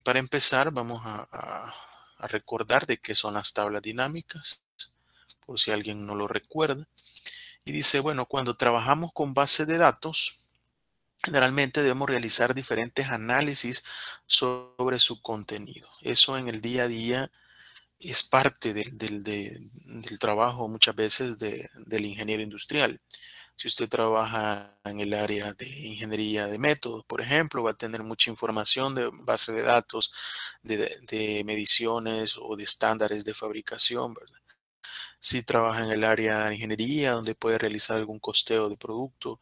Para empezar, vamos a recordar de qué son las tablas dinámicas, por si alguien no lo recuerda. Y dice, bueno, cuando trabajamos con bases de datos, generalmente debemos realizar diferentes análisis sobre su contenido. Eso en el día a día es parte del trabajo muchas veces del ingeniero industrial. Si usted trabaja en el área de ingeniería de métodos, por ejemplo, va a tener mucha información de base de datos, de mediciones o de estándares de fabricación, ¿verdad? Si trabaja en el área de ingeniería, donde puede realizar algún costeo de producto,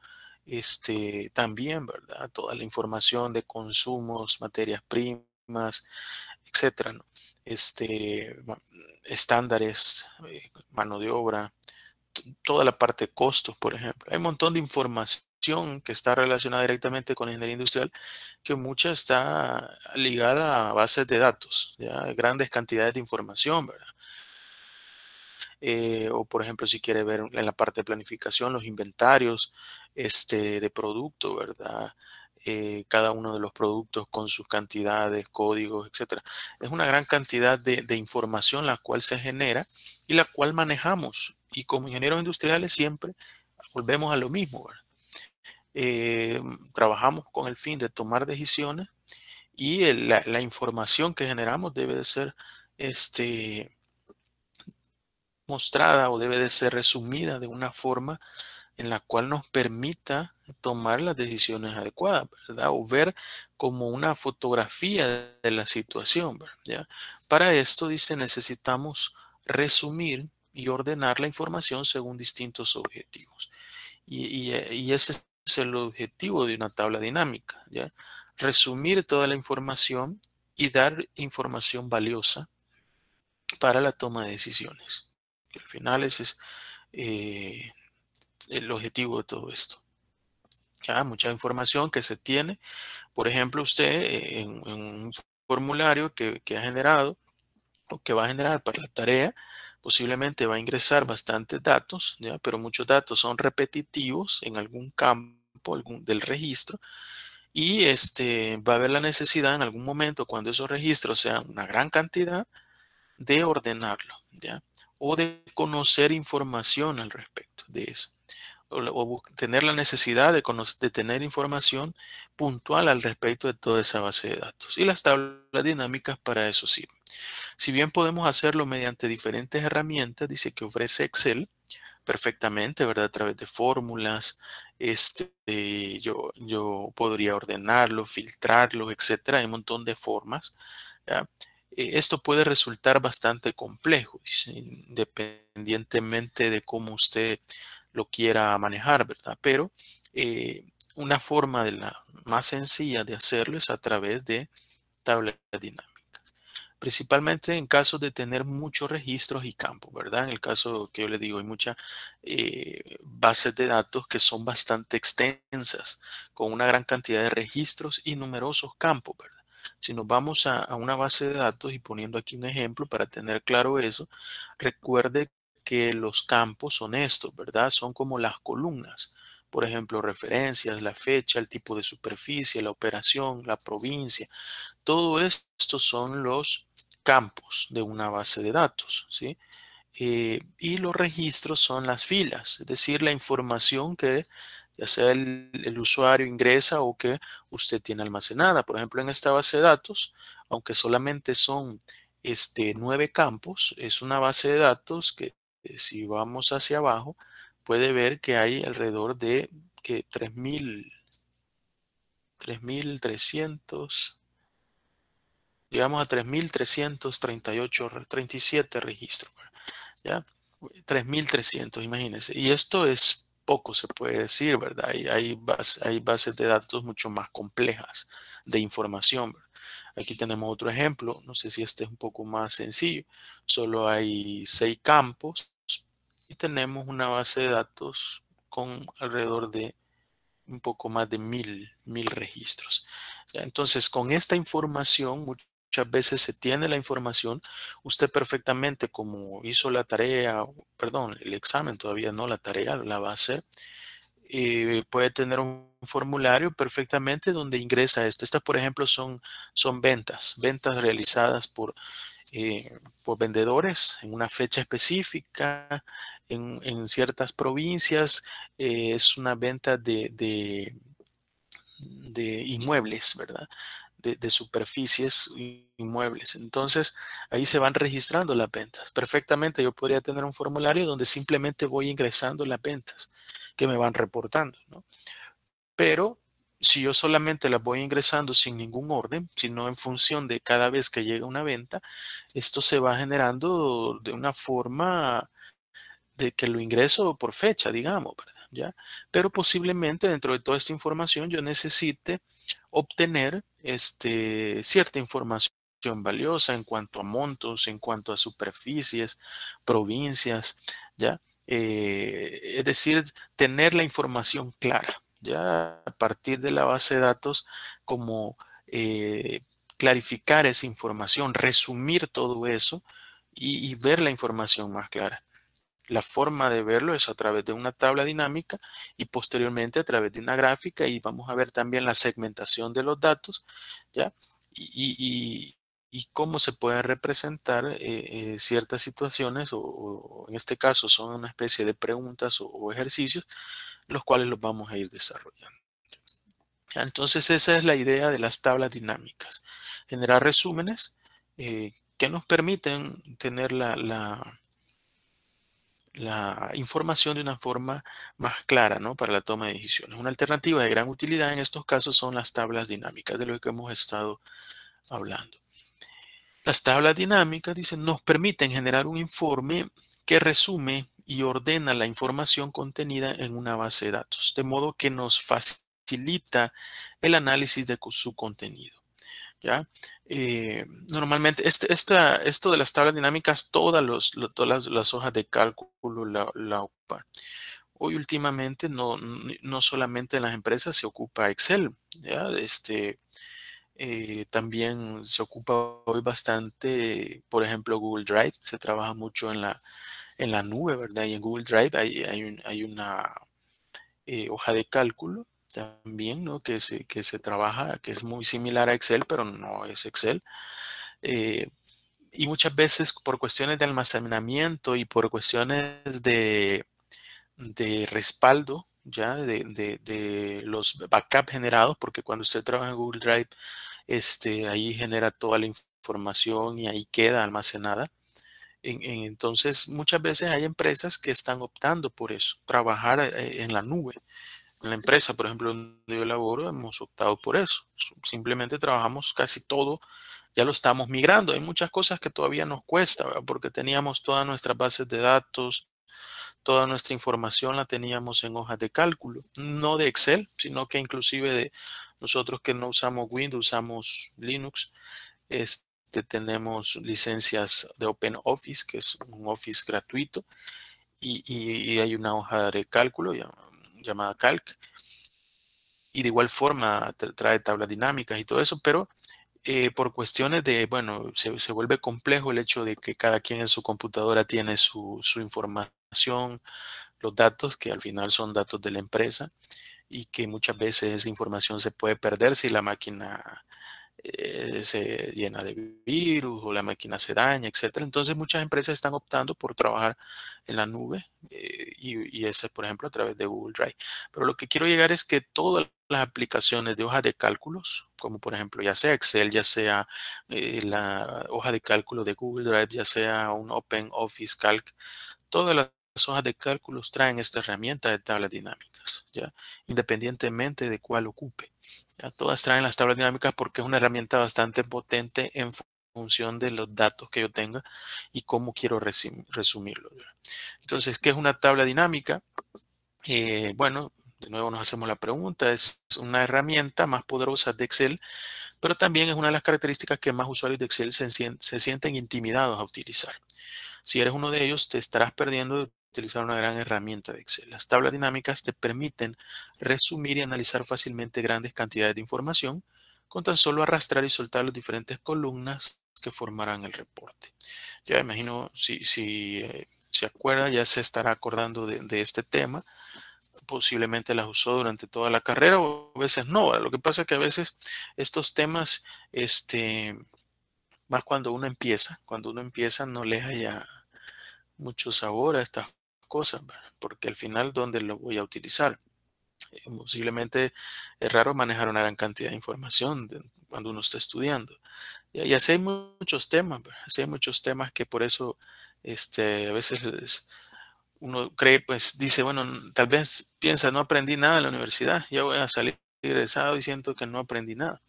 también, ¿verdad? Toda la información de consumos, materias primas, etcétera, ¿no? Estándares, mano de obra, toda la parte de costos, por ejemplo. Hay un montón de información que está relacionada directamente con la ingeniería industrial, que mucha está ligada a bases de datos, ya grandes cantidades de información, ¿verdad? O por ejemplo, si quiere ver en la parte de planificación, los inventarios de producto, ¿verdad? Cada uno de los productos con sus cantidades, códigos, etcétera. Es una gran cantidad de información la cual se genera y la cual manejamos. Y como ingenieros industriales siempre volvemos a lo mismo, ¿verdad? Trabajamos con el fin de tomar decisiones y la información que generamos debe de ser mostrada o debe de ser resumida de una forma en la cual nos permita tomar las decisiones adecuadas, ¿verdad? O ver como una fotografía de la situación, ¿verdad? ¿Ya? Para esto, dice, necesitamos resumir y ordenar la información según distintos objetivos. Y ese es el objetivo de una tabla dinámica, ¿ya? Resumir toda la información y dar información valiosa para la toma de decisiones. Y al final ese es eh, el objetivo de todo esto. Ya, mucha información que se tiene. Por ejemplo, usted en un formulario que ha generado o que va a generar para la tarea, posiblemente va a ingresar bastantes datos, ¿ya? Pero muchos datos son repetitivos en algún campo del registro y va a haber la necesidad en algún momento cuando esos registros sean una gran cantidad de ordenarlo, ¿ya? O de conocer información al respecto de eso. O tener la necesidad de tener información puntual al respecto de toda esa base de datos. Y las tablas dinámicas para eso sirven. Si bien podemos hacerlo mediante diferentes herramientas, dice que ofrece Excel perfectamente, ¿verdad? A través de fórmulas, yo podría ordenarlo, filtrarlo, etcétera. Hay un montón de formas, ¿ya? Esto puede resultar bastante complejo, dice, independientemente de cómo usted lo quiera manejar, ¿verdad? Pero eh, una forma de la más sencilla de hacerlo es a través de tablas dinámicas. Principalmente en casos de tener muchos registros y campos, ¿verdad? En el caso que yo le digo, hay muchas bases de datos que son bastante extensas, con una gran cantidad de registros y numerosos campos, ¿verdad? Si nos vamos a una base de datos y poniendo aquí un ejemplo para tener claro eso, recuerde que los campos son estos, ¿verdad? Son como las columnas. Por ejemplo, referencias, la fecha, el tipo de superficie, la operación, la provincia. Todo esto son los campos de una base de datos, ¿sí? Y los registros son las filas, es decir, la información que ya sea el usuario ingresa o que usted tiene almacenada. Por ejemplo, en esta base de datos, aunque solamente son 9 campos, es una base de datos que si vamos hacia abajo, puede ver que hay alrededor de que 3.300. Llegamos a 3.337 registros, ¿ya? 3.300, imagínense. Y esto es poco, se puede decir, ¿verdad? Hay bases de datos mucho más complejas de información, ¿verdad? Aquí tenemos otro ejemplo, no sé si este es un poco más sencillo. Solo hay 6 campos y tenemos una base de datos con alrededor de un poco más de mil registros. ¿Ya? Entonces, con esta información, muchas veces se tiene la información, usted perfectamente como hizo la tarea, perdón, el examen todavía no, la tarea la va a hacer, puede tener un formulario perfectamente donde ingresa esto. Estas, por ejemplo, son ventas realizadas por vendedores en una fecha específica, en ciertas provincias. Es una venta de inmuebles, ¿verdad? De superficies inmuebles. Entonces, ahí se van registrando las ventas. Perfectamente, yo podría tener un formulario donde simplemente voy ingresando las ventas que me van reportando, ¿no? Pero si yo solamente las voy ingresando sin ningún orden, sino en función de cada vez que llega una venta, esto se va generando de una forma de que lo ingreso por fecha, digamos, ¿verdad? ¿Ya? Pero posiblemente dentro de toda esta información yo necesite obtener cierta información valiosa en cuanto a montos, en cuanto a superficies, provincias, ¿ya? Es decir, tener la información clara, ¿ya? A partir de la base de datos, como clarificar esa información, resumir todo eso y ver la información más clara. La forma de verlo es a través de una tabla dinámica y posteriormente a través de una gráfica, y vamos a ver también la segmentación de los datos, ¿ya? Y cómo se pueden representar ciertas situaciones o en este caso son una especie de preguntas o ejercicios, los cuales los vamos a ir desarrollando. ¿Ya? Entonces esa es la idea de las tablas dinámicas, generar resúmenes que nos permiten tener la información de una forma más clara, ¿no? Para la toma de decisiones. Una alternativa de gran utilidad en estos casos son las tablas dinámicas, de lo que hemos estado hablando. Las tablas dinámicas, dicen, nos permiten generar un informe que resume y ordena la información contenida en una base de datos, de modo que nos facilita el análisis de su contenido. ¿Ya? Normalmente, esto de las tablas dinámicas, todas las hojas de cálculo la ocupan. Hoy últimamente no solamente en las empresas se ocupa Excel, ¿ya? También se ocupa hoy bastante, por ejemplo, Google Drive. Se trabaja mucho en la nube, ¿verdad? Y en Google Drive hay una hoja de cálculo también, ¿no? Que se trabaja, que es muy similar a Excel, pero no es Excel. Eh, y muchas veces por cuestiones de almacenamiento y por cuestiones de respaldo, ya de los backups generados, porque cuando usted trabaja en Google Drive, ahí genera toda la información y ahí queda almacenada. Entonces, muchas veces hay empresas que están optando por eso, trabajar en la nube. En la empresa, por ejemplo, donde yo laboro, hemos optado por eso. Simplemente trabajamos casi todo, ya lo estamos migrando. Hay muchas cosas que todavía nos cuesta, ¿verdad? Porque teníamos todas nuestras bases de datos, toda nuestra información la teníamos en hojas de cálculo, no de Excel, sino que inclusive de nosotros que no usamos Windows, usamos Linux, tenemos licencias de OpenOffice, que es un Office gratuito, y hay una hoja de cálculo llamada Calc, y de igual forma trae tablas dinámicas y todo eso, pero por cuestiones de, bueno, se vuelve complejo el hecho de que cada quien en su computadora tiene su información, los datos, que al final son datos de la empresa, y que muchas veces esa información se puede perder si la máquina se llena de virus o la máquina se daña, etcétera. Entonces muchas empresas están optando por trabajar en la nube, y eso, por ejemplo, a través de Google Drive. Pero lo que quiero llegar es que todas las aplicaciones de hoja de cálculos, como por ejemplo ya sea Excel, ya sea la hoja de cálculo de Google Drive, ya sea un Open Office Calc, todas las hojas de cálculos traen esta herramienta de tablas dinámicas, ¿ya? Independientemente de cuál ocupe. ¿Ya? Todas traen las tablas dinámicas porque es una herramienta bastante potente en función de los datos que yo tenga y cómo quiero resumirlo. ¿Ya? Entonces, ¿qué es una tabla dinámica? Bueno, de nuevo nos hacemos la pregunta, es una herramienta más poderosa de Excel, pero también es una de las características que más usuarios de Excel se sienten intimidados a utilizar. Si eres uno de ellos, te estarás perdiendo de utilizar una gran herramienta de Excel. Las tablas dinámicas te permiten resumir y analizar fácilmente grandes cantidades de información con tan solo arrastrar y soltar las diferentes columnas que formarán el reporte. Ya imagino, si se acuerda, ya se estará acordando de este tema. posiblemente las usó durante toda la carrera o a veces no. ¿Verdad? Lo que pasa es que a veces estos temas, más cuando uno empieza no le haya mucho sabor a estas cosas, ¿verdad? Porque al final, ¿dónde lo voy a utilizar? Posiblemente es raro manejar una gran cantidad de información cuando uno está estudiando. Y así hay muchos temas, ¿verdad? Así hay muchos temas que por eso a veces uno cree, pues dice, bueno, tal vez piensa, no aprendí nada en la universidad, ya voy a salir egresado y siento que no aprendí nada.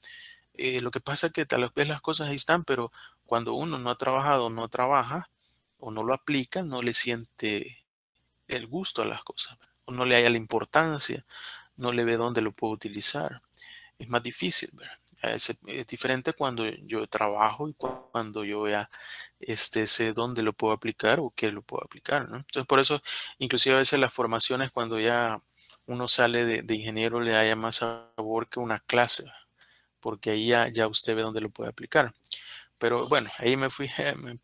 Lo que pasa es que tal vez las cosas ahí están, pero cuando uno no ha trabajado, no trabaja o no lo aplica, no le siente el gusto a las cosas, o no le haya la importancia, no le ve dónde lo puedo utilizar. Es más difícil, ¿verdad? Es diferente cuando yo trabajo y cuando yo ya sé dónde lo puedo aplicar o qué lo puedo aplicar, ¿no? Entonces, por eso, inclusive a veces las formaciones, cuando ya uno sale de ingeniero, le haya más sabor que una clase, porque ahí ya usted ve dónde lo puede aplicar. Pero bueno, ahí me fui,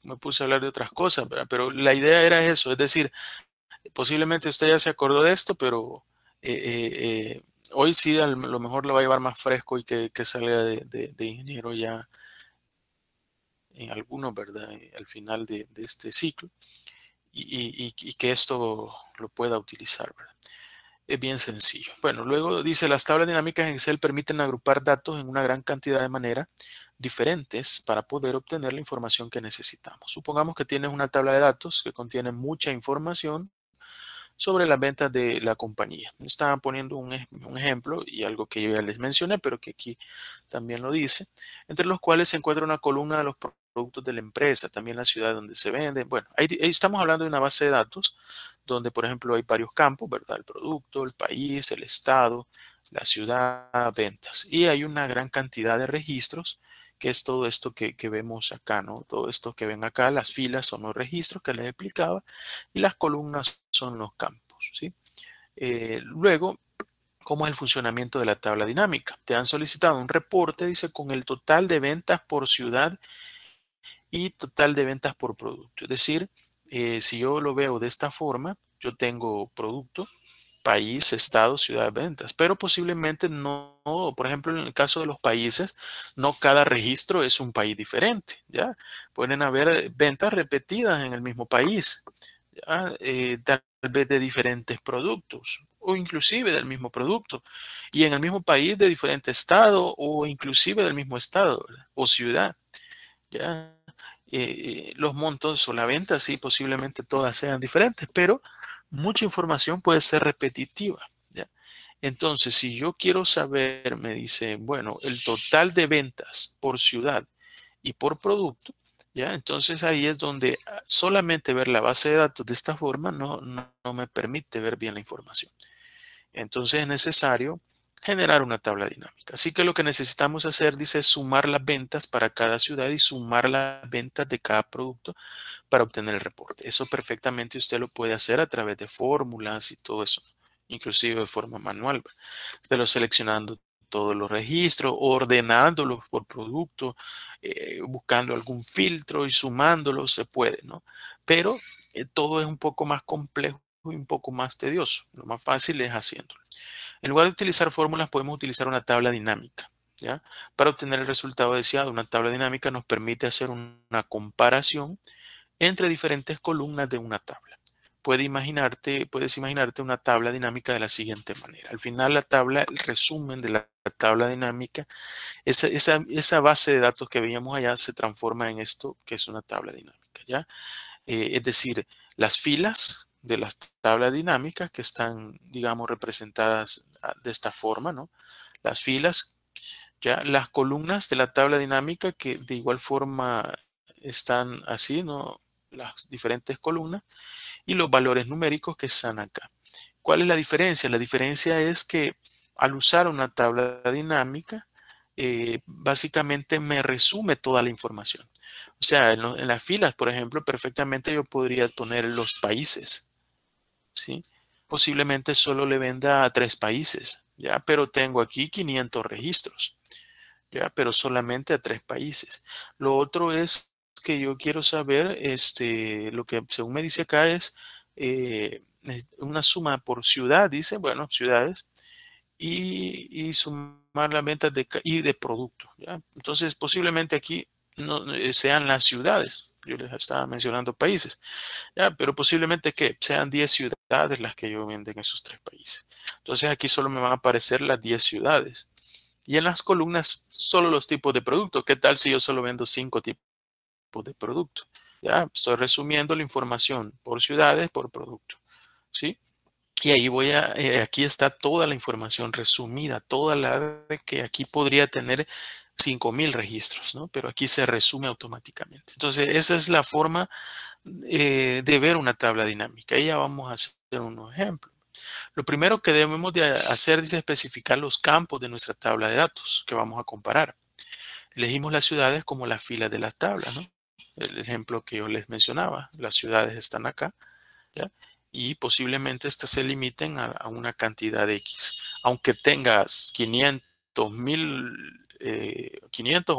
me puse a hablar de otras cosas, ¿verdad? Pero la idea era eso, es decir, posiblemente usted ya se acordó de esto, pero hoy sí a lo mejor lo va a llevar más fresco y que salga de ingeniero ya en algunos, ¿verdad? Al final de este ciclo y que esto lo pueda utilizar, ¿verdad? Es bien sencillo. Bueno, luego dice, las tablas dinámicas en Excel permiten agrupar datos en una gran cantidad de maneras diferentes para poder obtener la información que necesitamos. Supongamos que tienes una tabla de datos que contiene mucha información sobre las ventas de la compañía. Estaba poniendo un ejemplo y algo que yo ya les mencioné, pero que aquí también lo dice, entre los cuales se encuentra una columna de los productos de la empresa, también la ciudad donde se venden. Bueno, ahí estamos hablando de una base de datos donde, por ejemplo, hay varios campos, ¿verdad? El producto, el país, el estado, la ciudad, ventas. Y hay una gran cantidad de registros, que es todo esto que vemos acá, ¿no? Todo esto que ven acá, las filas son los registros que les explicaba y las columnas son los campos, ¿sí? Luego, ¿cómo es el funcionamiento de la tabla dinámica? Te han solicitado un reporte, dice, con el total de ventas por ciudad y total de ventas por producto. Es decir, si yo lo veo de esta forma, yo tengo producto, país, estado, ciudad, ventas, pero posiblemente no, por ejemplo, en el caso de los países, no cada registro es un país diferente, ¿ya? Pueden haber ventas repetidas en el mismo país, ¿ya? Tal vez de diferentes productos o inclusive del mismo producto y en el mismo país de diferente estado o inclusive del mismo estado, ¿verdad? O ciudad, ¿ya? Los montos o la venta, sí, posiblemente todas sean diferentes, pero mucha información puede ser repetitiva, ¿ya? Entonces, si yo quiero saber, me dice, bueno, el total de ventas por ciudad y por producto, ¿ya? Entonces ahí es donde solamente ver la base de datos de esta forma no me permite ver bien la información. Entonces es necesario generar una tabla dinámica. Así que lo que necesitamos hacer, dice, es sumar las ventas para cada ciudad y sumar las ventas de cada producto para obtener el reporte. Eso perfectamente usted lo puede hacer a través de fórmulas y todo eso, inclusive de forma manual, pero seleccionando todos los registros, ordenándolos por producto, buscando algún filtro y sumándolos, se puede, ¿no? Pero todo es un poco más complejo y un poco más tedioso. Lo más fácil es haciéndolo. En lugar de utilizar fórmulas, podemos utilizar una tabla dinámica, ¿ya? Para obtener el resultado deseado. Una tabla dinámica nos permite hacer una comparación entre diferentes columnas de una tabla. Puedes imaginarte una tabla dinámica de la siguiente manera. Al final la tabla, el resumen de la tabla dinámica, esa base de datos que veíamos allá se transforma en esto que es una tabla dinámica, ¿ya? Es decir, las filas de las tablas dinámicas que están, digamos, representadas de esta forma, ¿no? Las filas, ya las columnas de la tabla dinámica que de igual forma están así, ¿no? Las diferentes columnas y los valores numéricos que están acá. ¿Cuál es la diferencia? La diferencia es que al usar una tabla dinámica, básicamente me resume toda la información. O sea, en las filas, por ejemplo, perfectamente yo podría poner los países, ¿sí? Posiblemente solo le venda a 3 países, ¿ya? Pero tengo aquí 500 registros, ¿ya? Pero solamente a 3 países. Lo otro es que yo quiero saber, lo que según me dice acá es una suma por ciudad, dice, bueno, ciudades, y sumar las ventas y de producto, ¿ya? Entonces, posiblemente aquí no sean las ciudades. Yo les estaba mencionando países, ¿ya? Pero posiblemente que sean 10 ciudades las que yo vendo en esos tres países. Entonces, aquí solo me van a aparecer las 10 ciudades. Y en las columnas, solo los tipos de producto. ¿Qué tal si yo solo vendo 5 tipos de producto? Ya, estoy resumiendo la información por ciudades, por producto, ¿sí? Y ahí aquí está toda la información resumida, toda la de que aquí podría tener 5,000 registros, ¿no? Pero aquí se resume automáticamente. Entonces, esa es la forma de ver una tabla dinámica. Y ya vamos a hacer unos ejemplos. Lo primero que debemos de hacer es especificar los campos de nuestra tabla de datos que vamos a comparar. Elegimos las ciudades como las filas de las tablas, ¿no? El ejemplo que yo les mencionaba, las ciudades están acá, ¿ya? Y posiblemente estas se limiten a una cantidad de X. Aunque tengas 500 o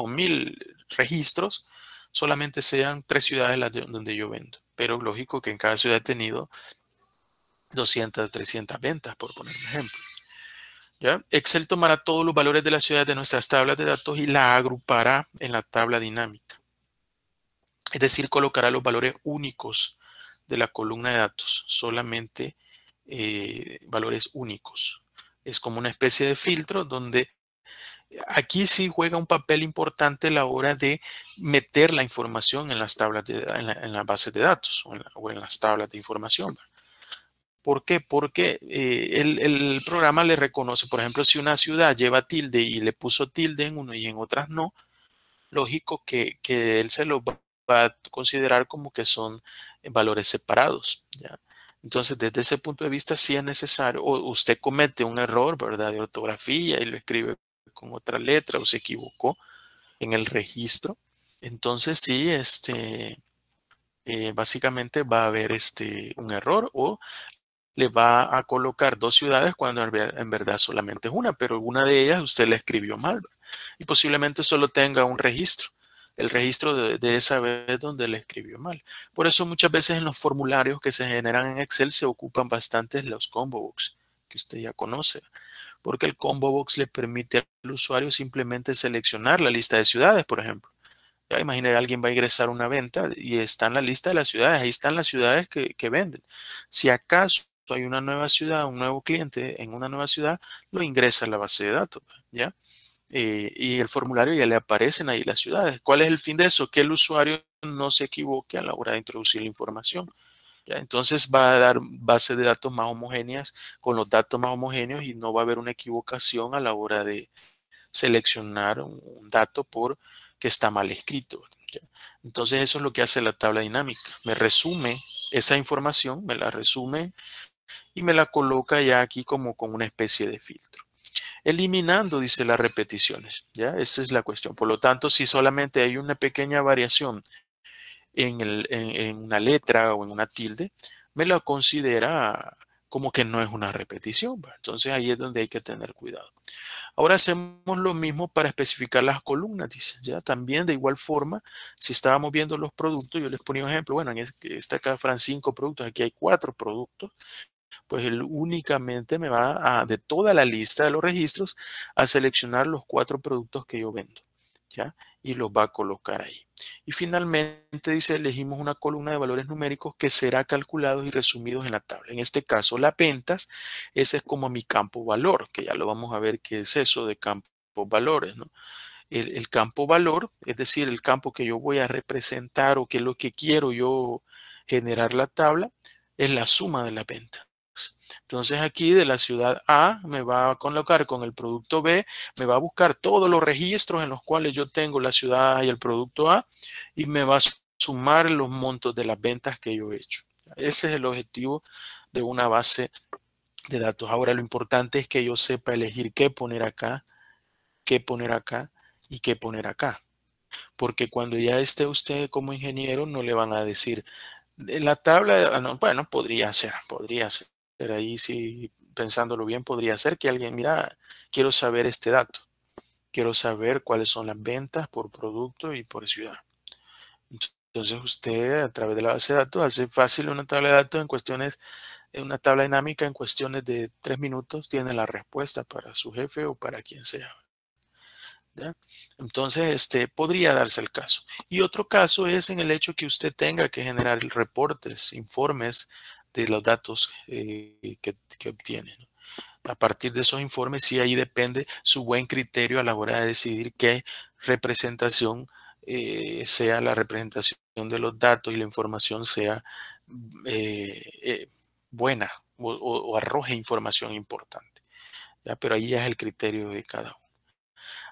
1000 registros, solamente sean 3 ciudades donde yo vendo. Pero lógico que en cada ciudad he tenido 200, 300 ventas, por poner un ejemplo. ¿Ya? Excel tomará todos los valores de las ciudades de nuestras tablas de datos y la agrupará en la tabla dinámica. Es decir, colocará los valores únicos de la columna de datos, solamente valores únicos. Es como una especie de filtro donde aquí sí juega un papel importante a la hora de meter la información en las tablas en las bases de datos o en las tablas de información. ¿Por qué? Porque el programa le reconoce, por ejemplo, si una ciudad lleva tilde y le puso tilde en uno y en otras no, lógico que él se lo va a considerar como que son valores separados, ¿ya? Entonces, desde ese punto de vista, sí es necesario, o usted comete un error, ¿verdad?, de ortografía y lo escribe con otra letra o se equivocó en el registro, entonces sí, básicamente va a haber un error o le va a colocar dos ciudades cuando en verdad solamente es una, pero una de ellas usted la escribió mal y posiblemente solo tenga un registro, el registro de esa vez donde le escribió mal. Por eso muchas veces en los formularios que se generan en Excel se ocupan bastante los combo box, que usted ya conoce, porque el combo box le permite al usuario simplemente seleccionar la lista de ciudades, por ejemplo. Ya imagine, alguien va a ingresar una venta y está en la lista de las ciudades. Ahí están las ciudades que venden. Si acaso hay una nueva ciudad, un nuevo cliente en una nueva ciudad, lo ingresa a la base de datos, ¿ya? Y el formulario ya le aparecen ahí las ciudades. ¿Cuál es el fin de eso? Que el usuario no se equivoque a la hora de introducir la información, ¿ya? Entonces va a dar bases de datos más homogéneas con los datos más homogéneos y no va a haber una equivocación a la hora de seleccionar un dato por que está mal escrito, ¿ya? Entonces eso es lo que hace la tabla dinámica. Me resume esa información, me la resume y me la coloca ya aquí como con una especie de filtro. Eliminando, dice, las repeticiones, ¿ya? Esa es la cuestión. Por lo tanto, si solamente hay una pequeña variación en una letra o en una tilde, me la considera como que no es una repetición, ¿va? Entonces ahí es donde hay que tener cuidado. Ahora hacemos lo mismo para especificar las columnas, dice, ya también de igual forma, si estábamos viendo los productos, yo les ponía un ejemplo, bueno, en esta acá fueran 5 productos, aquí hay 4 productos, pues él únicamente me va de toda la lista de los registros, a seleccionar los 4 productos que yo vendo, ¿ya? Y los va a colocar ahí. Y finalmente dice, elegimos una columna de valores numéricos que será calculados y resumidos en la tabla. En este caso, las ventas, ese es como mi campo valor, que ya lo vamos a ver qué es eso de campos valores, ¿no? El campo valor, es decir, el campo que yo voy a representar o que es lo que quiero yo generar la tabla, es la suma de las ventas. Entonces aquí de la ciudad A me va a colocar con el producto B, me va a buscar todos los registros en los cuales yo tengo la ciudad A y el producto A y me va a sumar los montos de las ventas que yo he hecho. Ese es el objetivo de una base de datos. Ahora lo importante es que yo sepa elegir qué poner acá, qué poner acá y qué poner acá. Porque cuando ya esté usted como ingeniero no le van a decir, la tabla, no, bueno, podría ser. Ahí sí, pensándolo bien, podría ser que alguien, mira, quiero saber este dato. Quiero saber cuáles son las ventas por producto y por ciudad. Entonces usted a través de la base de datos hace fácil una tabla de datos una tabla dinámica en cuestiones de 3 minutos tiene la respuesta para su jefe o para quien sea. ¿Ya? Entonces, podría darse el caso. Y otro caso es en el hecho que usted tenga que generar reportes, informes de los datos que obtiene, ¿no? A partir de esos informes, sí, ahí depende su buen criterio a la hora de decidir qué representación sea la representación de los datos y la información sea buena o arroje información importante. ¿Ya? Pero ahí ya es el criterio de cada uno.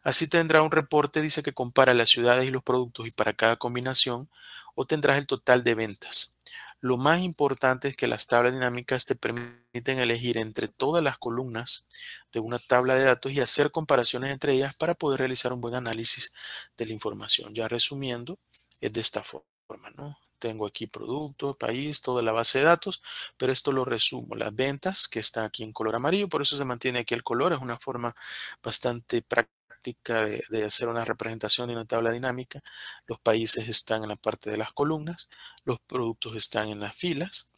Así tendrá un reporte, dice que compara las ciudades y los productos y para cada combinación, o tendrás el total de ventas. Lo más importante es que las tablas dinámicas te permiten elegir entre todas las columnas de una tabla de datos y hacer comparaciones entre ellas para poder realizar un buen análisis de la información. Ya resumiendo, es de esta forma, ¿no? Tengo aquí producto, país, toda la base de datos, pero esto lo resumo. Las ventas, que está aquí en color amarillo, por eso se mantiene aquí el color, es una forma bastante práctica de hacer una representación de una tabla dinámica. Los países están en la parte de las columnas, los productos están en las filas,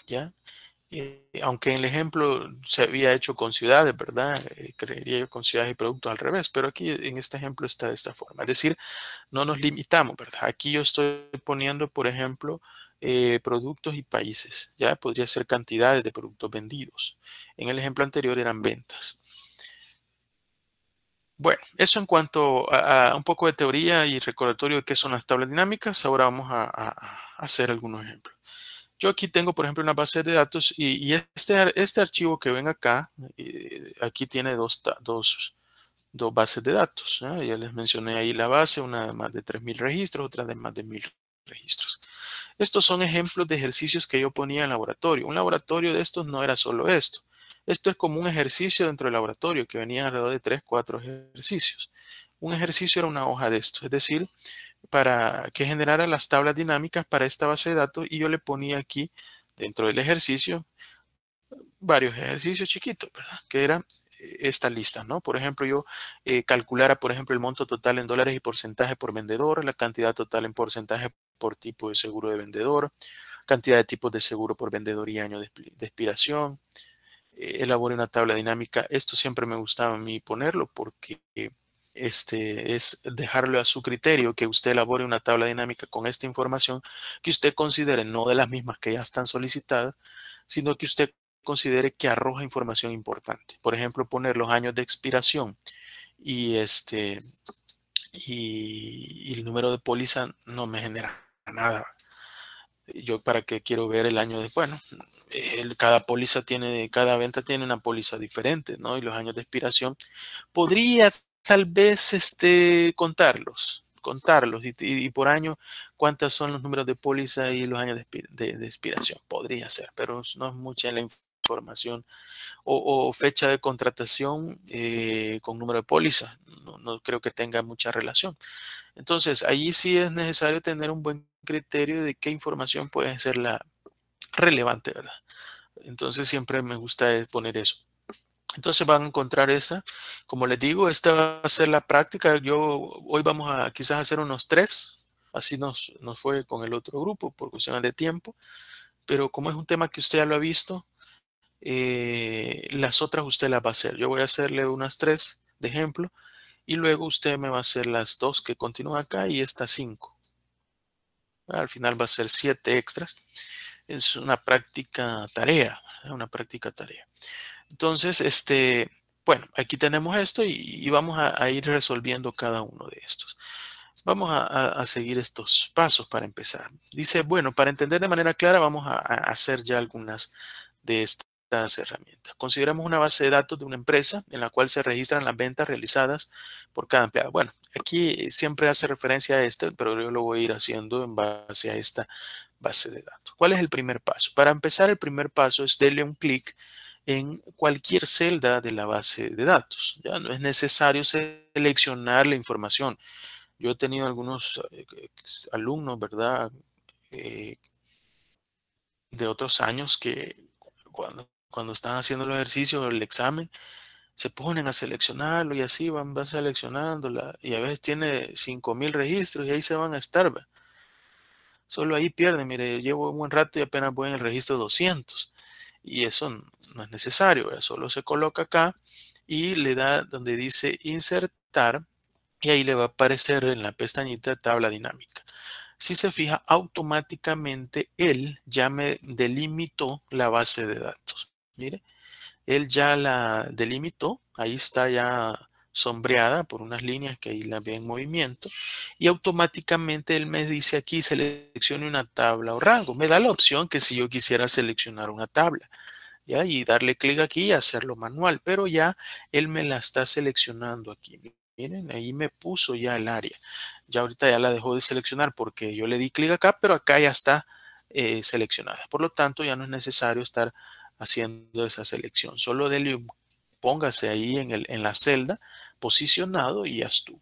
¿ya? Aunque en el ejemplo se había hecho con ciudades, ¿verdad? Creería yo con ciudades y productos al revés, pero aquí en este ejemplo está de esta forma. Es decir, no nos limitamos, ¿verdad? Aquí yo estoy poniendo, por ejemplo, productos y países, ¿ya? Podría ser cantidades de productos vendidos. En el ejemplo anterior eran ventas. Bueno, eso en cuanto a un poco de teoría y recordatorio de qué son las tablas dinámicas. Ahora vamos a hacer algunos ejemplos. Yo aquí tengo, por ejemplo, una base de datos y este archivo que ven acá, aquí tiene dos bases de datos, ¿no? Ya les mencioné ahí la base, una de más de 3.000 registros, otra de más de 1.000 registros. Estos son ejemplos de ejercicios que yo ponía en laboratorio. Un laboratorio de estos no era solo esto. Esto es como un ejercicio dentro del laboratorio que venían alrededor de 3, 4 ejercicios. Un ejercicio era una hoja de esto, es decir, para que generara las tablas dinámicas para esta base de datos y yo le ponía aquí dentro del ejercicio varios ejercicios chiquitos, ¿verdad? Que eran estas listas, ¿no? Por ejemplo, yo calculara, por ejemplo, el monto total en dólares y porcentaje por vendedor, la cantidad total en porcentaje por tipo de seguro de vendedor, cantidad de tipos de seguro por vendedor y año de expiración. Elabore una tabla dinámica. Esto siempre me gustaba a mí ponerlo porque es dejarlo a su criterio, que usted elabore una tabla dinámica con esta información que usted considere no de las mismas que ya están solicitadas, sino que usted considere que arroja información importante. Por ejemplo, poner los años de expiración y y el número de póliza no me genera nada. Yo para qué quiero ver el año de, bueno, cada venta tiene una póliza diferente, ¿no? Y los años de expiración podrías tal vez contarlos y por año cuántos son los números de póliza y los años de expiración. Podría ser, pero no es mucha la información o fecha de contratación con número de póliza. No, no creo que tenga mucha relación. Entonces, allí sí es necesario tener un buen criterio de qué información puede ser la relevante, ¿verdad? Entonces, siempre me gusta poner eso. Entonces van a encontrar esa. Como les digo, esta va a ser la práctica. Hoy vamos a quizás hacer unos 3. Así nos fue con el otro grupo por cuestiones de tiempo. Pero como es un tema que usted ya lo ha visto, las otras usted las va a hacer. Yo voy a hacerle unas 3 de ejemplo y luego usted me va a hacer las 2 que continúan acá y estas 5. Al final va a ser 7 extras. Es una práctica tarea, una práctica tarea. Entonces, bueno, aquí tenemos esto y vamos a ir resolviendo cada uno de estos. Vamos a seguir estos pasos para empezar. Dice, bueno, para entender de manera clara, vamos a hacer ya algunas de estas herramientas. Consideramos una base de datos de una empresa en la cual se registran las ventas realizadas por cada empleado. Bueno, aquí siempre hace referencia a esto, pero yo lo voy a ir haciendo en base a esta base de datos. ¿Cuál es el primer paso? Para empezar, el primer paso es darle un clic en cualquier celda de la base de datos. Ya no es necesario seleccionar la información. Yo he tenido algunos alumnos, ¿verdad? Eh, de otros años que cuando están haciendo el ejercicio o el examen, se ponen a seleccionarlo y así van seleccionándola y a veces tiene 5.000 registros y ahí se van a estar. ¿Ve? Solo ahí pierde. Mire, llevo un buen rato y apenas voy en el registro 200. Y eso no es necesario, ¿verdad? Solo se coloca acá y le da donde dice insertar y ahí le va a aparecer en la pestañita tabla dinámica. Si se fija, automáticamente él ya me delimitó la base de datos. Mire, él ya la delimitó, ahí está ya sombreada por unas líneas que ahí la ve en movimiento y automáticamente él me dice aquí seleccione una tabla o rango. Me da la opción que si yo quisiera seleccionar una tabla, ¿ya? Y darle clic aquí y hacerlo manual, pero ya él me la está seleccionando aquí. Miren, ahí me puso ya el área. Ya ahorita ya la dejó de seleccionar porque yo le di clic acá, pero acá ya está seleccionada. Por lo tanto, ya no es necesario estar haciendo esa selección. Solo póngase ahí en la celda posicionado y ya estuvo.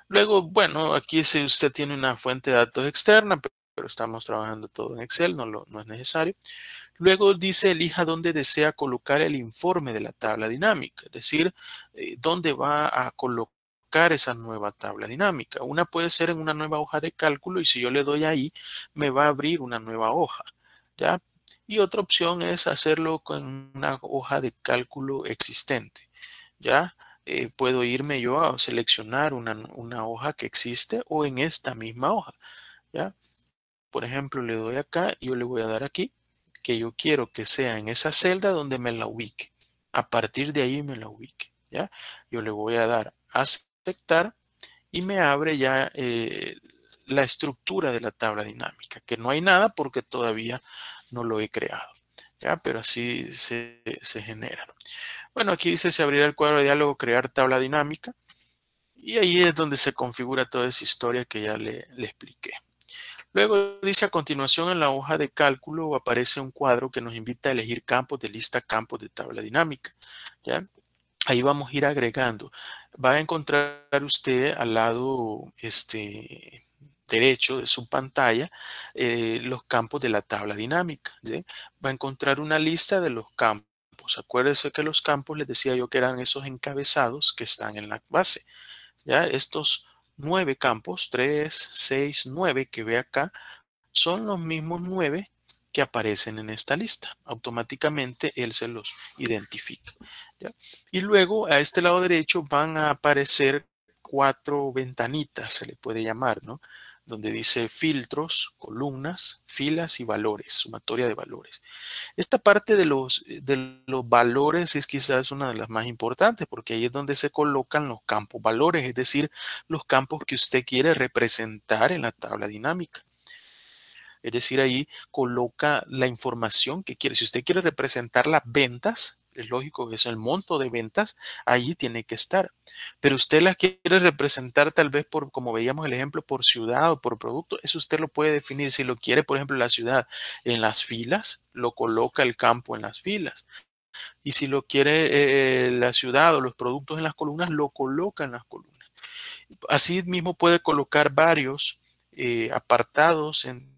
Luego, bueno, aquí si usted tiene una fuente de datos externa, pero estamos trabajando todo en Excel, no es necesario. Luego dice elija dónde desea colocar el informe de la tabla dinámica, es decir, dónde va a colocar esa nueva tabla dinámica. Una puede ser en una nueva hoja de cálculo y si yo le doy ahí, me va a abrir una nueva hoja, ¿ya? Y otra opción es hacerlo con una hoja de cálculo existente, ¿ya? Puedo irme yo a seleccionar una hoja que existe o en esta misma hoja, ¿ya? Por ejemplo, le doy acá y yo le voy a dar aquí que yo quiero que sea en esa celda donde me la ubique. A partir de ahí me la ubique, ¿ya? Yo le voy a dar a aceptar y me abre ya la estructura de la tabla dinámica, que no hay nada porque todavía no lo he creado, ¿ya? Pero así se genera. Bueno, aquí dice se abrirá el cuadro de diálogo, crear tabla dinámica y ahí es donde se configura toda esa historia que ya le expliqué. Luego dice a continuación en la hoja de cálculo aparece un cuadro que nos invita a elegir campos de lista, campos de tabla dinámica, ¿ya? Ahí vamos a ir agregando. Va a encontrar usted al lado derecho de su pantalla los campos de la tabla dinámica, ¿sí? Va a encontrar una lista de los campos. Acuérdese que los campos les decía yo que eran esos encabezados que están en la base, ¿ya? Estos 9 campos, 3, 6, 9 que ve acá, son los mismos 9 que aparecen en esta lista. Automáticamente él se los identifica, ¿ya? Y luego a este lado derecho van a aparecer 4 ventanitas, se le puede llamar, ¿no? Donde dice filtros, columnas, filas y valores, sumatoria de valores. Esta parte de los valores es quizás una de las más importantes porque ahí es donde se colocan los campos valores, es decir, los campos que usted quiere representar en la tabla dinámica. Es decir, ahí coloca la información que quiere. Si usted quiere representar las ventas, es lógico que es el monto de ventas, ahí tiene que estar. Pero usted las quiere representar tal vez por, como veíamos el ejemplo, por ciudad o por producto, eso usted lo puede definir. Si lo quiere, por ejemplo, la ciudad en las filas, lo coloca el campo en las filas. Y si lo quiere la ciudad o los productos en las columnas, lo coloca en las columnas. Así mismo puede colocar varios apartados en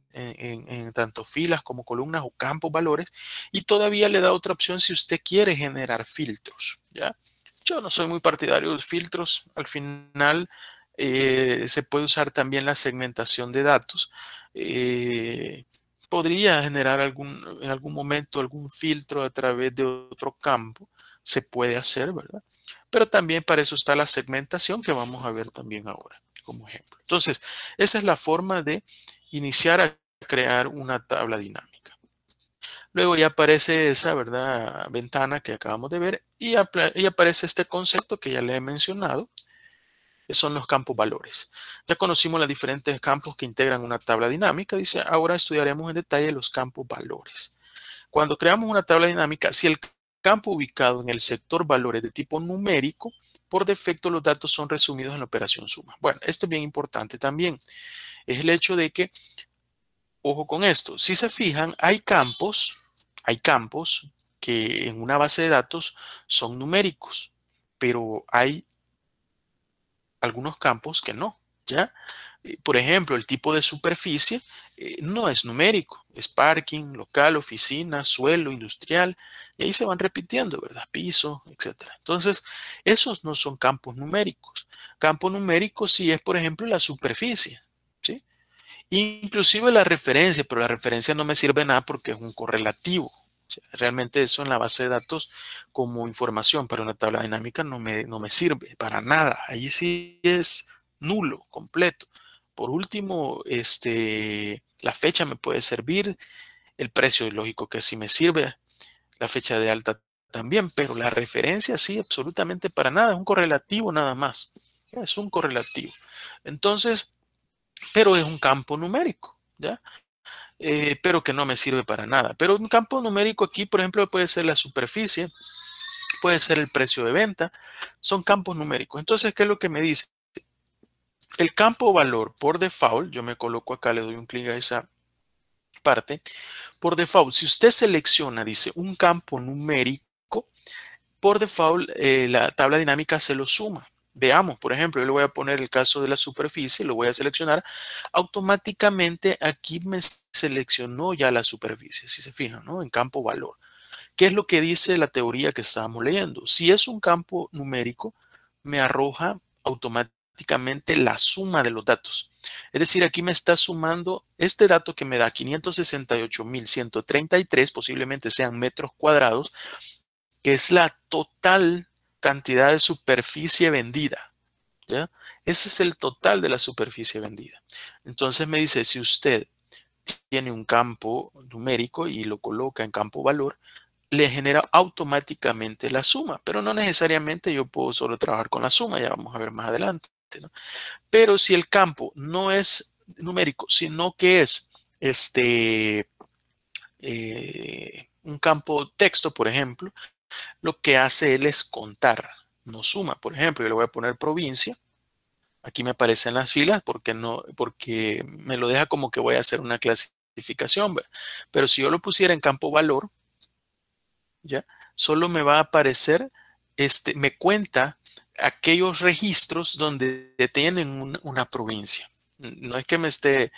tanto filas como columnas o campos valores y todavía le da otra opción si usted quiere generar filtros, ¿ya? Yo no soy muy partidario de los filtros. Al final se puede usar también la segmentación de datos. Eh, Podría generar en algún momento algún filtro a través de otro campo. Se puede hacer, ¿verdad? Pero también para eso está la segmentación que vamos a ver también ahora como ejemplo. Entonces, esa es la forma de iniciar a crear una tabla dinámica. Luego ya aparece esa, ¿verdad?, ventana que acabamos de ver y aparece este concepto que ya le he mencionado, que son los campos valores. Ya conocimos los diferentes campos que integran una tabla dinámica. Dice, ahora estudiaremos en detalle los campos valores. Cuando creamos una tabla dinámica, si el campo ubicado en el sector valores de tipo numérico, por defecto los datos son resumidos en la operación suma. Bueno, esto es bien importante también. Es el hecho de que, ojo con esto, si se fijan, hay campos que en una base de datos son numéricos, pero hay algunos campos que no, ¿ya? Por ejemplo, el tipo de superficie no es numérico, es parking, local, oficina, suelo, industrial, y ahí se van repitiendo, ¿verdad? Piso, etcétera. Entonces, esos no son campos numéricos. Campo numérico sí es, por ejemplo, la superficie, ¿sí? inclusive la referencia, pero la referencia no me sirve nada porque es un correlativo. O sea, realmente eso en la base de datos como información para una tabla dinámica no me sirve para nada. Ahí sí es nulo, completo. Por último, la fecha me puede servir, el precio es lógico que sí me sirve, la fecha de alta también, pero la referencia sí, absolutamente para nada, es un correlativo nada más. Es un correlativo. Entonces, pero es un campo numérico, ¿ya? Pero que no me sirve para nada. Pero un campo numérico aquí, por ejemplo, puede ser la superficie, puede ser el precio de venta, son campos numéricos. Entonces, ¿qué es lo que me dice? El campo valor por default, yo me coloco acá, le doy un clic a esa parte, por default, si usted selecciona, dice, un campo numérico, por default, la tabla dinámica se lo suma. Veamos, por ejemplo, yo le voy a poner el caso de la superficie, lo voy a seleccionar. Automáticamente aquí me seleccionó ya la superficie, si se fijan, ¿no? En campo valor. ¿Qué es lo que dice la teoría que estábamos leyendo? Si es un campo numérico, me arroja automáticamente la suma de los datos. Es decir, aquí me está sumando este dato que me da 568.133, posiblemente sean metros cuadrados, que es la total cantidad de superficie vendida. ¿Ya? Ese es el total de la superficie vendida. Entonces me dice, si usted tiene un campo numérico y lo coloca en campo valor, le genera automáticamente la suma, pero no necesariamente yo puedo solo trabajar con la suma, ya vamos a ver más adelante, ¿no? Pero si el campo no es numérico, sino que es un campo texto, por ejemplo, lo que hace él es contar, no suma. Por ejemplo, yo le voy a poner provincia. Aquí me aparecen las filas porque no, porque me lo deja como que voy a hacer una clasificación, ¿verdad? Pero si yo lo pusiera en campo valor, ¿ya? Solo me va a aparecer, me cuenta aquellos registros donde tienen una provincia. No es que me esté,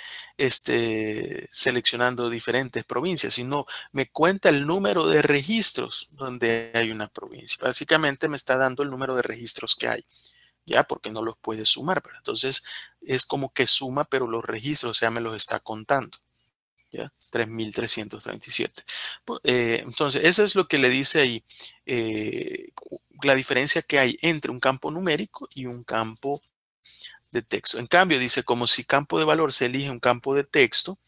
seleccionando diferentes provincias, sino me cuenta el número de registros donde hay una provincia. Básicamente me está dando el número de registros que hay, ya, porque no los puede sumar, pero entonces es como que suma, pero los registros, o sea, me los está contando. ¿Ya? 3.337. Entonces, eso es lo que le dice ahí, la diferencia que hay entre un campo numérico y un campo de texto. En cambio, dice, como si campo de valor se elige un campo de texto,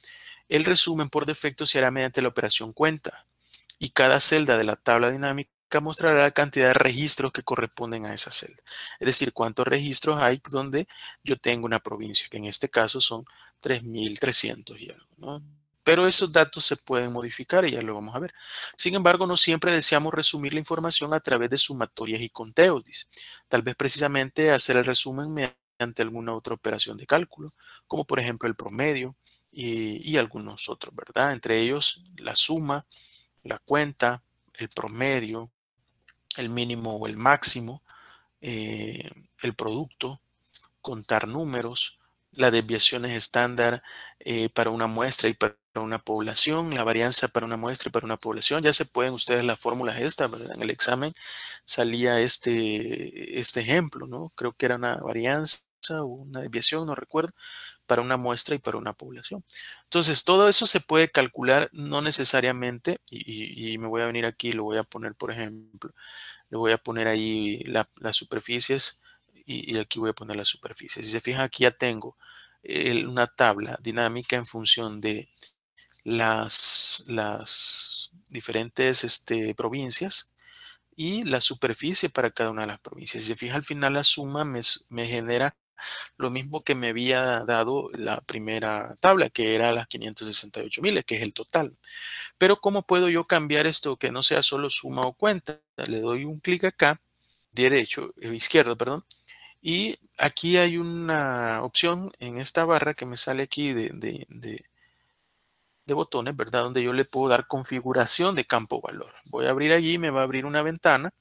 el resumen por defecto se hará mediante la operación cuenta y cada celda de la tabla dinámica mostrará la cantidad de registros que corresponden a esa celda. Es decir, cuántos registros hay donde yo tengo una provincia, que en este caso son 3.300 y algo, ¿no? Pero esos datos se pueden modificar y ya lo vamos a ver. Sin embargo, no siempre deseamos resumir la información a través de sumatorias y conteos, dice. Tal vez precisamente hacer el resumen mediante alguna otra operación de cálculo, como por ejemplo el promedio y algunos otros, ¿verdad? Entre ellos la suma, la cuenta, el promedio, el mínimo o el máximo, el producto, contar números, las desviaciones estándar para una muestra y para una población, la varianza para una muestra y para una población. Ya se pueden ustedes las fórmulas estas, ¿verdad? En el examen salía este ejemplo, ¿no? Creo que era una varianza o una desviación, no recuerdo, para una muestra y para una población. Entonces, todo eso se puede calcular, no necesariamente, y me voy a venir aquí, lo voy a poner, por ejemplo, le voy a poner ahí las superficies y aquí voy a poner las superficies. Si se fijan, aquí ya tengo una tabla dinámica en función de las diferentes provincias y la superficie para cada una de las provincias. Si se fija, al final la suma me genera lo mismo que me había dado la primera tabla, que era las 568.000, que es el total. Pero ¿cómo puedo yo cambiar esto que no sea solo suma o cuenta? Le doy un clic acá, izquierdo, perdón, y aquí hay una opción en esta barra que me sale aquí de botones, ¿verdad? Donde yo le puedo dar configuración de campo valor. Voy a abrir allí y me va a abrir una ventana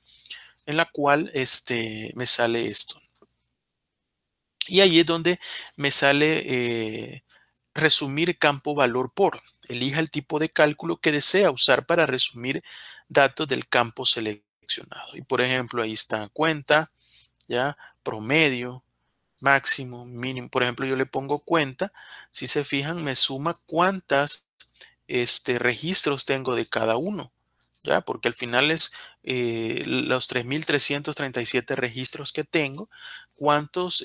en la cual me sale esto. Y ahí es donde me sale resumir campo valor por. Elija el tipo de cálculo que desea usar para resumir datos del campo seleccionado. Y por ejemplo, ahí está cuenta, ya, promedio, máximo, mínimo. Por ejemplo, yo le pongo cuenta, si se fijan, me suma cuántas registros tengo de cada uno, ¿ya? Porque al final es los 3.337 registros que tengo, cuántos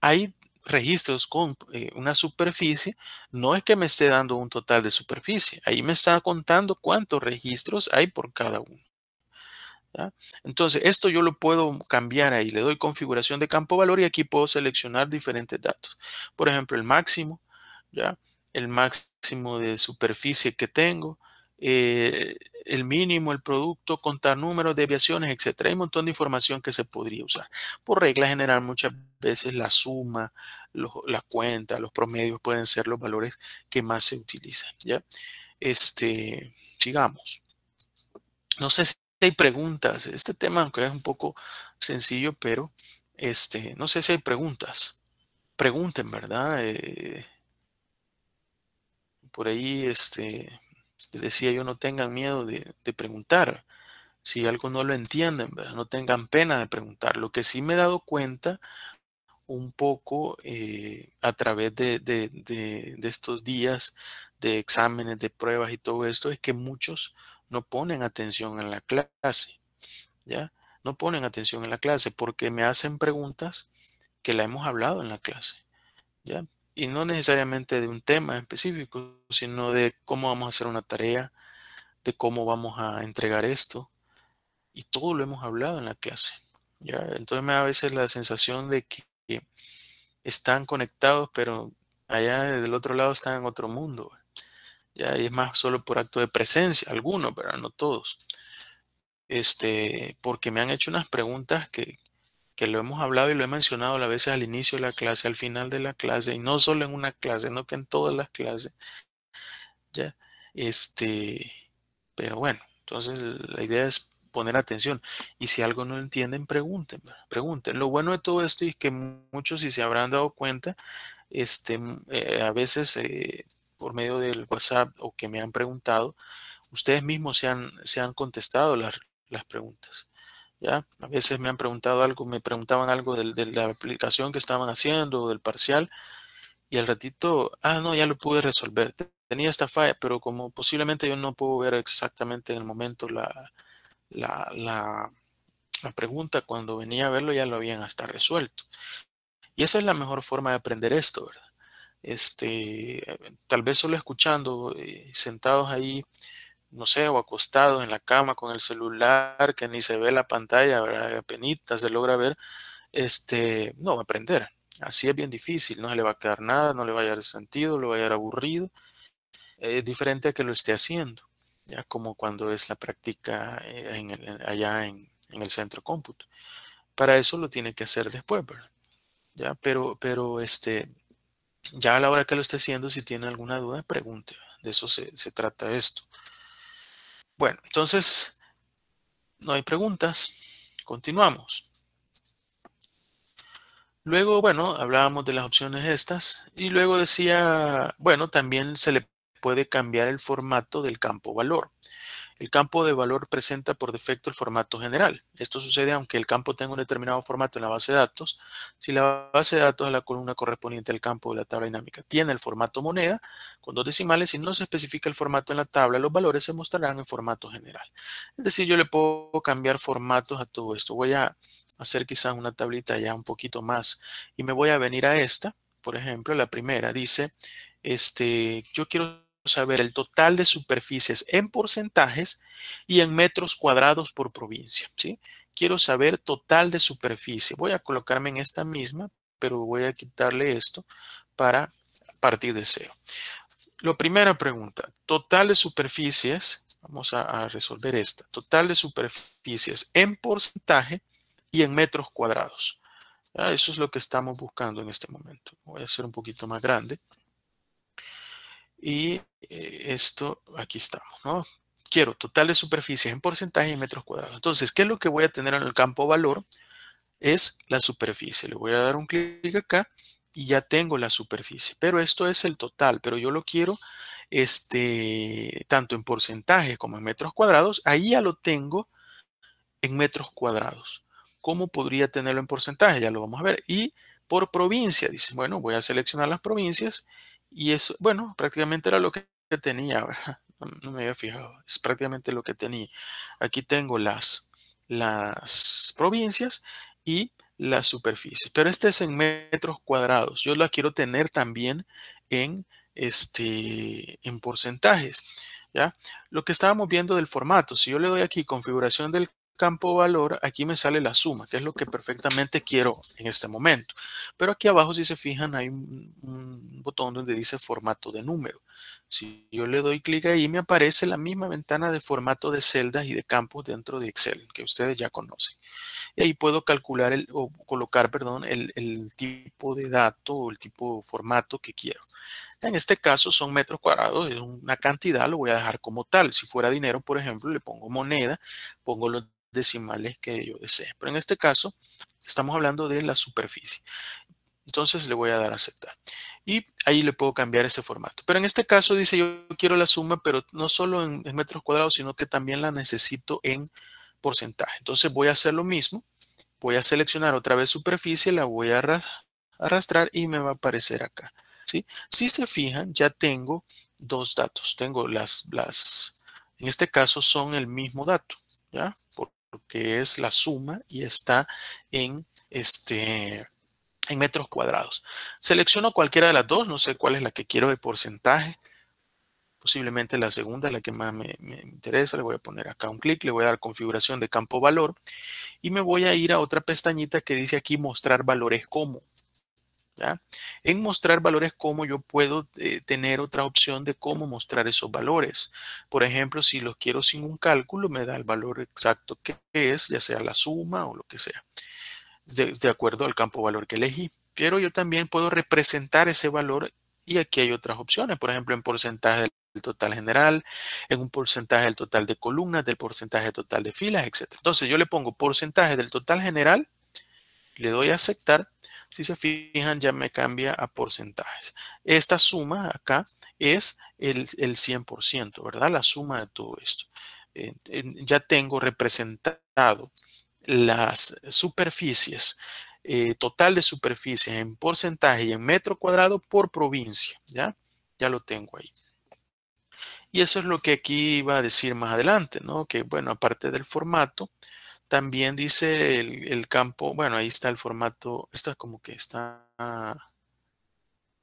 hay registros con una superficie, no es que me esté dando un total de superficie, ahí me está contando cuántos registros hay por cada uno. ¿Ya? Entonces, esto yo lo puedo cambiar ahí. Le doy configuración de campo valor y aquí puedo seleccionar diferentes datos. Por ejemplo, el máximo, ¿ya? El máximo de superficie que tengo, eh, el mínimo, el producto, contar números, desviaciones, etcétera. Hay un montón de información que se podría usar. Por regla general, muchas veces la suma, la cuenta, los promedios pueden ser los valores que más se utilizan, ¿ya? Sigamos. No sé si hay preguntas. Este tema, aunque es un poco sencillo, pero no sé si hay preguntas. Pregunten, ¿verdad? Por ahí, les decía yo, no tengan miedo de preguntar. Si algo no lo entienden, ¿verdad? No tengan pena de preguntar. Lo que sí me he dado cuenta un poco a través de estos días de exámenes, de pruebas y todo esto, es que muchos no ponen atención en la clase. ¿Ya? No ponen atención en la clase porque me hacen preguntas que la hemos hablado en la clase, ¿ya? Y no necesariamente de un tema específico, sino de cómo vamos a hacer una tarea, de cómo vamos a entregar esto, y todo lo hemos hablado en la clase, ¿ya? Entonces me da a veces la sensación de que están conectados, pero allá del otro lado están en otro mundo, ¿ya? Y es más solo por acto de presencia, algunos, pero no todos. Porque me han hecho unas preguntas que lo hemos hablado y lo he mencionado a veces al inicio de la clase, al final de la clase, y no solo en una clase, no que en todas las clases, ¿ya? Este, pero bueno, entonces la idea es poner atención. Y si algo no entienden, pregunten, ¿verdad? Pregunten. Lo bueno de todo esto es que muchos, si se habrán dado cuenta, a veces por medio del WhatsApp o que me han preguntado, ustedes mismos se han contestado las preguntas. ¿Ya? A veces me han preguntado algo, me preguntaban algo de la aplicación que estaban haciendo o del parcial y al ratito, no, ya lo pude resolver. Tenía esta falla, pero como posiblemente yo no puedo ver exactamente en el momento la, la, la pregunta, cuando venía a verlo ya lo habían hasta resuelto. Y esa es la mejor forma de aprender esto, ¿verdad? Tal vez solo escuchando, sentados ahí, no sé, o acostados en la cama con el celular, que ni se ve la pantalla, ¿verdad? Apenita se logra ver, no va a aprender. Así es bien difícil, no se le va a quedar nada, no le va a dar sentido, le va a dar aburrido. Es diferente a que lo esté haciendo, ya como cuando es la práctica allá en el centro cómputo. Para eso lo tiene que hacer después, ¿verdad? Ya, pero ya a la hora que lo esté haciendo, si tiene alguna duda, pregunte. De eso se trata esto. Bueno, entonces no hay preguntas. Continuamos. Luego, bueno, hablábamos de las opciones estas y luego decía, bueno, también se le puede cambiar el formato del campo valor. El campo de valor presenta por defecto el formato general. Esto sucede aunque el campo tenga un determinado formato en la base de datos. Si la base de datos de la columna correspondiente al campo de la tabla dinámica tiene el formato moneda con dos decimales y no se especifica el formato en la tabla, los valores se mostrarán en formato general. Es decir, yo le puedo cambiar formatos a todo esto. Voy a hacer quizás una tablita ya un poquito más y me voy a venir a esta. Por ejemplo, la primera dice, yo quiero saber el total de superficies en porcentajes y en metros cuadrados por provincia, ¿sí? Quiero saber total de superficie. Voy a colocarme en esta misma, pero voy a quitarle esto para partir de cero. La primera pregunta, total de superficies, vamos a resolver esta, total de superficies en porcentaje y en metros cuadrados. Eso es lo que estamos buscando en este momento. Voy a hacer un poquito más grande. Y esto, aquí estamos, ¿no? Quiero total de superficies en porcentaje y en metros cuadrados. Entonces, ¿qué es lo que voy a tener en el campo valor? Es la superficie. Le voy a dar un clic acá y ya tengo la superficie. Pero esto es el total, pero yo lo quiero tanto en porcentaje como en metros cuadrados. Ahí ya lo tengo en metros cuadrados. ¿cómo podría tenerlo en porcentaje? Ya lo vamos a ver. Y por provincia, dice, bueno, voy a seleccionar las provincias y eso, bueno, prácticamente era lo que tenía, ¿verdad? No me había fijado, es prácticamente lo que tenía. Aquí tengo las provincias y las superficies, pero este es en metros cuadrados. Yo la quiero tener también en, en porcentajes, ¿ya? Lo que estábamos viendo del formato, si yo le doy aquí configuración del campo valor, aquí me sale la suma, que es lo que perfectamente quiero en este momento. Pero aquí abajo, si se fijan, hay un botón donde dice formato de número. Si yo le doy clic ahí, me aparece la misma ventana de formato de celdas y de campos dentro de Excel, que ustedes ya conocen. Y ahí puedo calcular o colocar, perdón, el tipo de dato o el tipo de formato que quiero. En este caso son metros cuadrados, es una cantidad, lo voy a dejar como tal. Si fuera dinero, por ejemplo, le pongo moneda, pongo los decimales que yo desee. Pero en este caso, estamos hablando de la superficie. Entonces le voy a dar a aceptar. Y ahí le puedo cambiar ese formato. Pero en este caso dice yo quiero la suma, pero no solo en metros cuadrados, sino que también la necesito en porcentaje. Entonces voy a hacer lo mismo. Voy a seleccionar otra vez superficie, la voy a arrastrar y me va a aparecer acá. ¿Sí? Si se fijan, ya tengo dos datos. Tengo en este caso son el mismo dato, ¿ya? Porque es la suma y está en, en metros cuadrados. Selecciono cualquiera de las dos, no sé cuál es la que quiero de porcentaje. Posiblemente la segunda, la que más me interesa. Le voy a poner acá un clic, le voy a dar configuración de campo valor y me voy a ir a otra pestañita que dice aquí mostrar valores como. ¿Ya? En mostrar valores como yo puedo tener otra opción de cómo mostrar esos valores. Por ejemplo, si los quiero sin un cálculo, me da el valor exacto que es, ya sea la suma o lo que sea, de acuerdo al campo valor que elegí. Pero yo también puedo representar ese valor y aquí hay otras opciones, por ejemplo, en porcentaje del total general, en un porcentaje del total de columnas, del porcentaje total de filas, etc. Entonces yo le pongo porcentaje del total general, le doy a aceptar. Si se fijan, ya me cambia a porcentajes. Esta suma acá es el 100%, ¿verdad? La suma de todo esto. Ya tengo representado las superficies, total de superficies en porcentaje y en metro cuadrado por provincia, ¿ya? Ya lo tengo ahí. Y eso es lo que aquí iba a decir más adelante, ¿no? Que, bueno, aparte del formato, también dice el campo, bueno, ahí está el formato, esta como que esta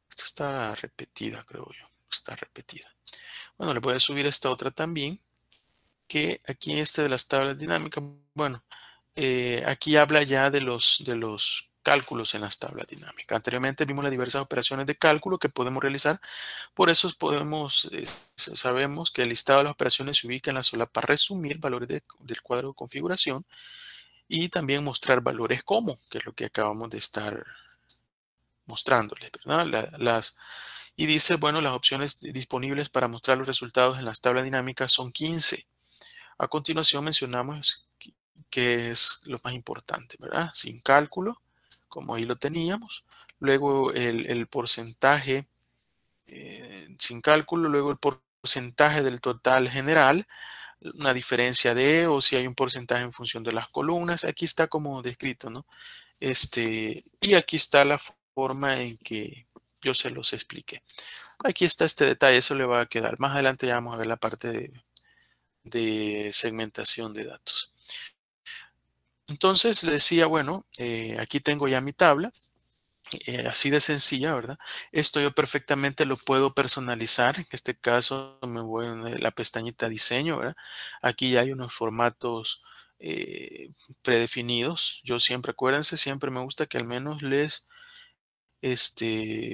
está repetida, creo yo, está repetida. Bueno, le voy a subir esta otra también, que aquí este de las tablas dinámicas, bueno, aquí habla ya de los cálculos en las tablas dinámicas. Anteriormente vimos las diversas operaciones de cálculo que podemos realizar, por eso sabemos que el listado de las operaciones se ubica en la solapa resumir valores del cuadro de configuración y también mostrar valores como, que es lo que acabamos de estar mostrándoles, ¿verdad? Y dice, bueno, las opciones disponibles para mostrar los resultados en las tablas dinámicas son 15. A continuación mencionamos que es lo más importante, ¿verdad? Sin cálculo, como ahí lo teníamos. Luego el porcentaje sin cálculo, luego el porcentaje del total general, una diferencia de o si hay un porcentaje en función de las columnas. Aquí está como descrito, ¿no? Y aquí está la forma en que yo se los expliqué. Aquí está este detalle, eso le va a quedar. Más adelante ya vamos a ver la parte de segmentación de datos. Entonces le decía, bueno, aquí tengo ya mi tabla, así de sencilla, ¿verdad? Esto yo perfectamente lo puedo personalizar. En este caso me voy a la pestañita diseño, ¿verdad? Aquí ya hay unos formatos predefinidos. Yo siempre, acuérdense, siempre me gusta que al menos les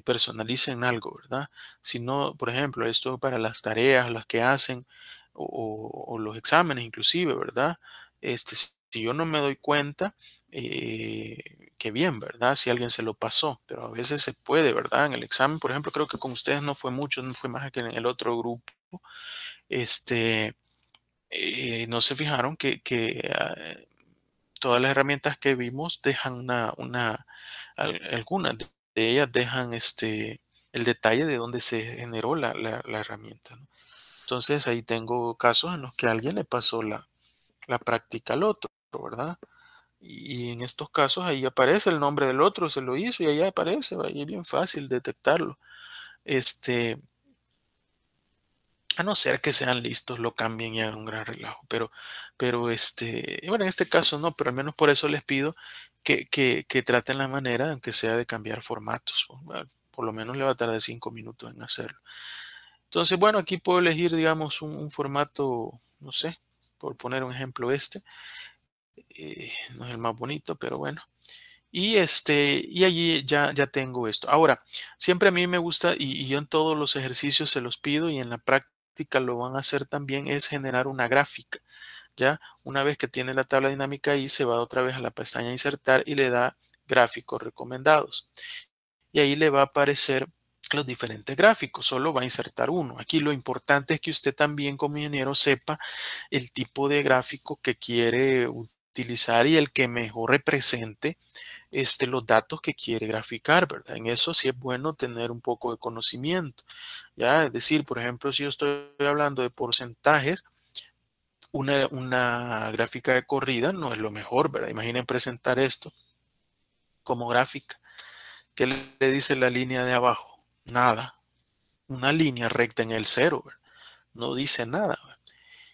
personalicen algo, ¿verdad? Si no, por ejemplo, esto para las tareas, las que hacen o los exámenes inclusive, ¿verdad? Si yo no me doy cuenta, qué bien, ¿verdad? Si alguien se lo pasó, pero a veces se puede, ¿verdad? En el examen, por ejemplo, creo que con ustedes no fue mucho, no fue más que en el otro grupo, este, no se fijaron que todas las herramientas que vimos dejan algunas de ellas dejan el detalle de dónde se generó la herramienta, ¿no? Entonces ahí tengo casos en los que alguien le pasó la práctica al otro, ¿verdad? Y en estos casos ahí aparece el nombre del otro, se lo hizo y ahí aparece, ¿va? Y es bien fácil detectarlo. Este, a no ser que sean listos, lo cambien y hagan un gran relajo. Bueno, en este caso no, pero al menos por eso les pido que traten la manera, aunque sea de cambiar formatos. Bueno, por lo menos le va a tardar 5 minutos en hacerlo. Entonces, bueno, aquí puedo elegir, digamos, un formato, no sé, por poner un ejemplo no es el más bonito, pero bueno. Y allí ya tengo esto. Ahora, siempre a mí me gusta, y yo en todos los ejercicios se los pido y en la práctica lo van a hacer también, es generar una gráfica. ¿Ya? Una vez que tiene la tabla dinámica ahí, se va otra vez a la pestaña insertar y le da gráficos recomendados. Y ahí le va a aparecer los diferentes gráficos, solo va a insertar uno. Aquí lo importante es que usted también como ingeniero sepa el tipo de gráfico que quiere utilizar y el que mejor represente los datos que quiere graficar, ¿verdad? En eso sí es bueno tener un poco de conocimiento, ¿ya? Es decir, por ejemplo, si yo estoy hablando de porcentajes, una gráfica de corrida no es lo mejor, ¿verdad? Imaginen presentar esto como gráfica. ¿Qué le dice la línea de abajo? Nada. Una línea recta en el cero, ¿verdad? No dice nada. ¿Verdad?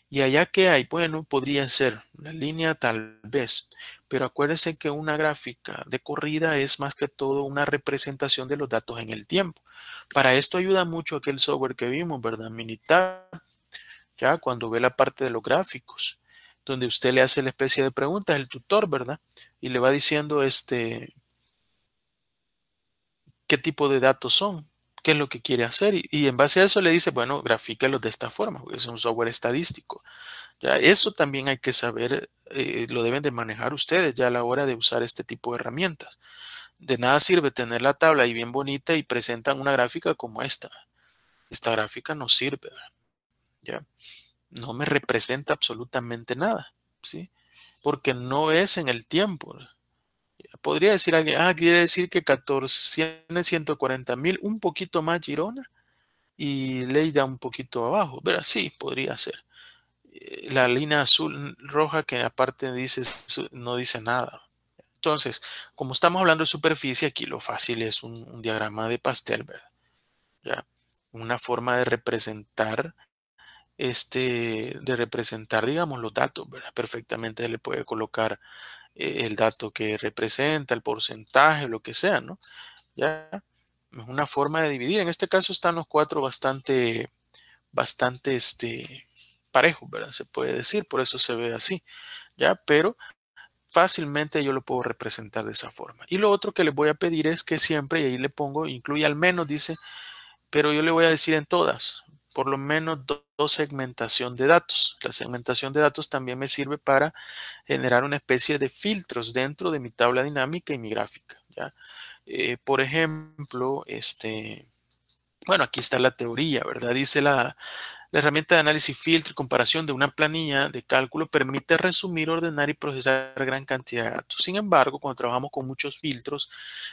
¿Y allá qué hay? Bueno, podría ser una línea tal vez, pero acuérdense que una gráfica de corrida es más que todo una representación de los datos en el tiempo. Para esto ayuda mucho aquel software que vimos, ¿verdad? Minitab, ya cuando ve la parte de los gráficos, donde usted le hace la especie de preguntas, el tutor, ¿verdad? Y le va diciendo qué tipo de datos son, qué es lo que quiere hacer. Y en base a eso le dice, bueno, grafícalos de esta forma, porque es un software estadístico. Ya, eso también hay que saber, lo deben de manejar ustedes ya a la hora de usar este tipo de herramientas. De nada sirve tener la tabla ahí bien bonita y presentan una gráfica como esta. Esta gráfica no sirve, ¿verdad? Ya, no me representa absolutamente nada, ¿sí? Porque no es en el tiempo. Podría decir alguien, quiere decir que 14 tiene 140.000, un poquito más Girona y Lleida un poquito abajo. Pero sí, podría ser. La línea azul, roja, que aparte dice, no dice nada. Entonces, como estamos hablando de superficie, aquí lo fácil es un diagrama de pastel, ¿verdad? Ya, una forma de representar, digamos, los datos, ¿verdad? Perfectamente se le puede colocar el dato que representa, el porcentaje, lo que sea, ¿no? Ya, es una forma de dividir. En este caso están los cuatro bastante, parejos, ¿verdad? Se puede decir, por eso se ve así, ¿ya? Pero fácilmente yo lo puedo representar de esa forma. Y lo otro que les voy a pedir es que siempre, y ahí le pongo, incluye al menos, dice, pero yo le voy a decir en todas, por lo menos dos segmentación de datos. La segmentación de datos también me sirve para generar una especie de filtros dentro de mi tabla dinámica y mi gráfica, ¿ya? Por ejemplo, bueno, aquí está la teoría, ¿verdad? Dice la herramienta de análisis, filtro y comparación de una planilla de cálculo permite resumir, ordenar y procesar gran cantidad de datos. Sin embargo, cuando trabajamos con muchos filtros,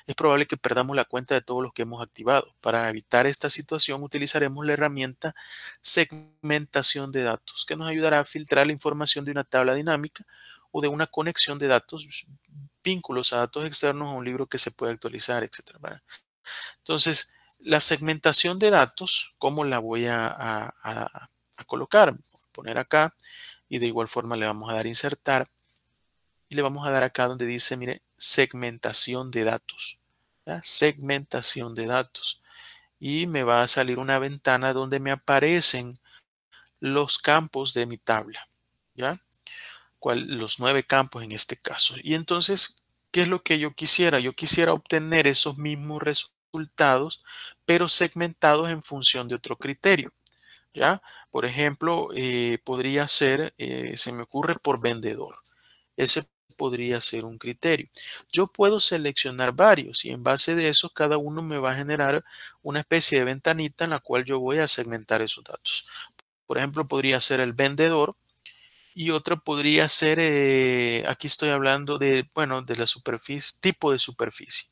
es probable que perdamos la cuenta de todos los que hemos activado. Para evitar esta situación, utilizaremos la herramienta segmentación de datos, que nos ayudará a filtrar la información de una tabla dinámica o de una conexión de datos, vínculos a datos externos a un libro que se puede actualizar, etcétera, ¿verdad? Entonces, la segmentación de datos, ¿cómo la voy a colocar? Voy a poner acá y de igual forma le vamos a dar insertar y le vamos a dar acá donde dice, mire, segmentación de datos. ¿Ya? Segmentación de datos. Y me va a salir una ventana donde me aparecen los campos de mi tabla. ¿Ya? Los 9 campos en este caso. Y entonces, ¿qué es lo que yo quisiera? Yo quisiera obtener esos mismos resultados, pero segmentados en función de otro criterio. ¿Ya? Por ejemplo, podría ser, se me ocurre por vendedor. Ese podría ser un criterio. Yo puedo seleccionar varios y en base de eso cada uno me va a generar una especie de ventanita en la cual yo voy a segmentar esos datos. Por ejemplo, podría ser el vendedor y otro podría ser, aquí estoy hablando de, bueno, de la superficie, tipo de superficie.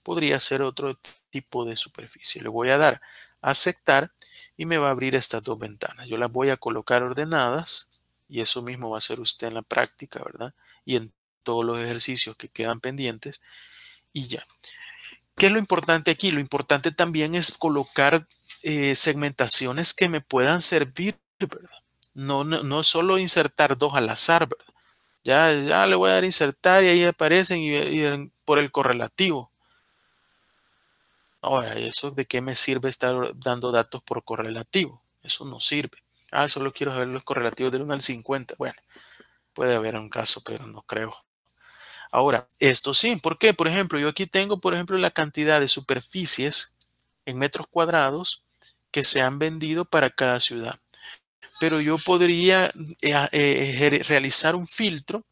Podría ser otro tipo de superficie. Le voy a dar a aceptar y me va a abrir estas dos ventanas. Yo las voy a colocar ordenadas y eso mismo va a hacer usted en la práctica, ¿verdad? Y en todos los ejercicios que quedan pendientes y ya. ¿Qué es lo importante aquí? Lo importante también es colocar segmentaciones que me puedan servir, ¿verdad? No solo insertar dos al azar, ¿verdad? Ya le voy a dar insertar y ahí aparecen y por el correlativo. Ahora, ¿eso de qué me sirve estar dando datos por correlativo? Eso no sirve. Solo quiero saber los correlativos del 1 al 50. Bueno, puede haber un caso, pero no creo. Ahora, esto sí, ¿por qué? Por ejemplo, yo aquí tengo, por ejemplo, la cantidad de superficies en metros cuadrados que se han vendido para cada ciudad. Pero yo podría realizar un filtro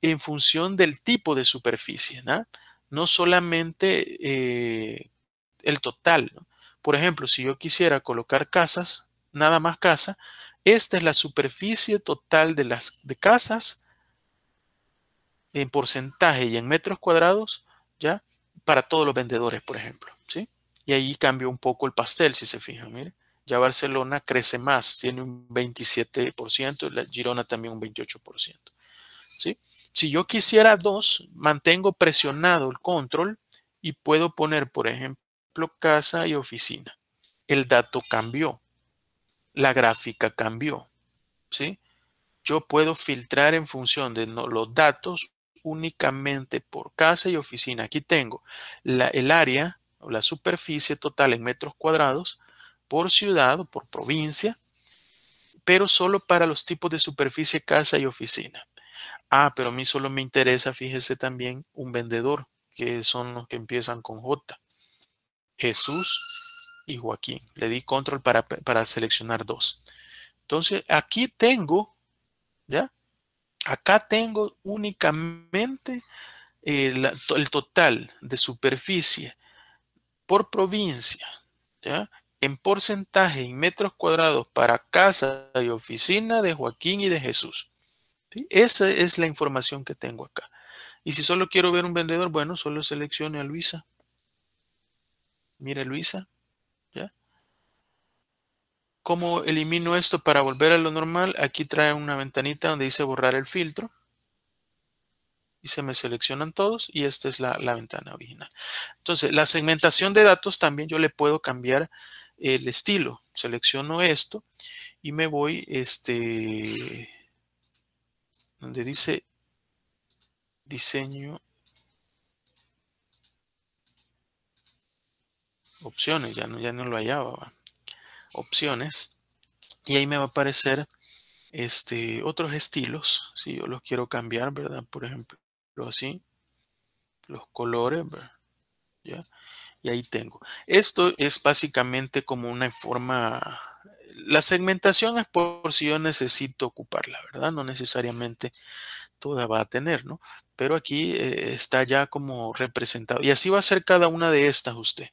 en función del tipo de superficie, ¿no? No solamente el total, ¿no? Por ejemplo, si yo quisiera colocar casas, nada más casa, esta es la superficie total de las casas en porcentaje y en metros cuadrados, ¿ya? Para todos los vendedores, por ejemplo, ¿sí? Y ahí cambia un poco el pastel, si se fijan, mire. Ya Barcelona crece más, tiene un 27%, y la Girona también un 28%, ¿sí? Si yo quisiera dos, mantengo presionado el control y puedo poner, por ejemplo, casa y oficina. El dato cambió, la gráfica cambió, ¿sí? Yo puedo filtrar en función de los datos únicamente por casa y oficina. Aquí tengo el área o la superficie total en metros cuadrados por ciudad o por provincia, pero solo para los tipos de superficie casa y oficina. Pero a mí solo me interesa, fíjese también, un vendedor, que son los que empiezan con J. Jesús y Joaquín. Le di control para seleccionar dos. Entonces, aquí tengo, ¿ya? Acá tengo únicamente el total de superficie por provincia, ¿ya? En porcentaje en metros cuadrados para casa y oficina de Joaquín y de Jesús. ¿Sí? Esa es la información que tengo acá. Y si solo quiero ver un vendedor, bueno, solo seleccione a Luisa. Mire Luisa, ¿ya? ¿Cómo elimino esto para volver a lo normal? Aquí trae una ventanita donde dice borrar el filtro. Y se me seleccionan todos y esta es la ventana original. Entonces, la segmentación de datos también yo le puedo cambiar el estilo. Selecciono esto y me voy, donde dice diseño, opciones, ya no lo hallaba, ¿va? Opciones, y ahí me va a aparecer otros estilos, si yo los quiero cambiar, ¿verdad? Por ejemplo, así, los colores, ¿verdad? ¿Ya? Y ahí tengo. Esto es básicamente como una forma, la segmentación es por si yo necesito ocuparla, ¿verdad? No necesariamente toda va a tener, ¿no? Pero aquí está ya como representado. Y así va a ser cada una de estas usted.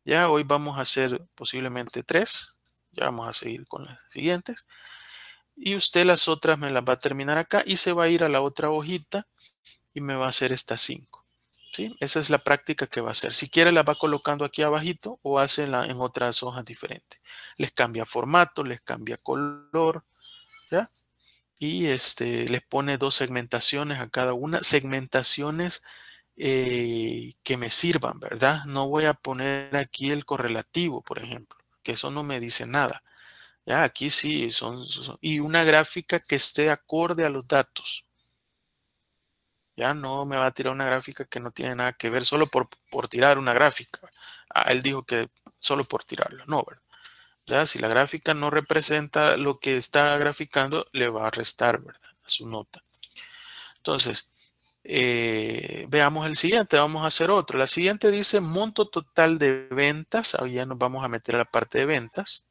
Ya hoy vamos a hacer posiblemente 3. Ya vamos a seguir con las siguientes. Y usted las otras me las va a terminar acá y se va a ir a la otra hojita y me va a hacer estas 5. ¿Sí? Esa es la práctica que va a hacer. Si quiere la va colocando aquí abajito o hace en otras hojas diferentes. Les cambia formato, les cambia color, ¿ya? Y les pone 2 segmentaciones a cada una. Segmentaciones que me sirvan, ¿verdad? No voy a poner aquí el correlativo, por ejemplo, que eso no me dice nada. Ya, aquí sí, y una gráfica que esté acorde a los datos. Ya no me va a tirar una gráfica que no tiene nada que ver solo por tirar una gráfica. Él dijo que solo por tirarlo. No, ¿verdad? Ya, si la gráfica no representa lo que está graficando, le va a restar, ¿verdad? A su nota. Entonces, veamos el siguiente. Vamos a hacer otro. La siguiente dice monto total de ventas. Ahí ya nos vamos a meter a la parte de ventas.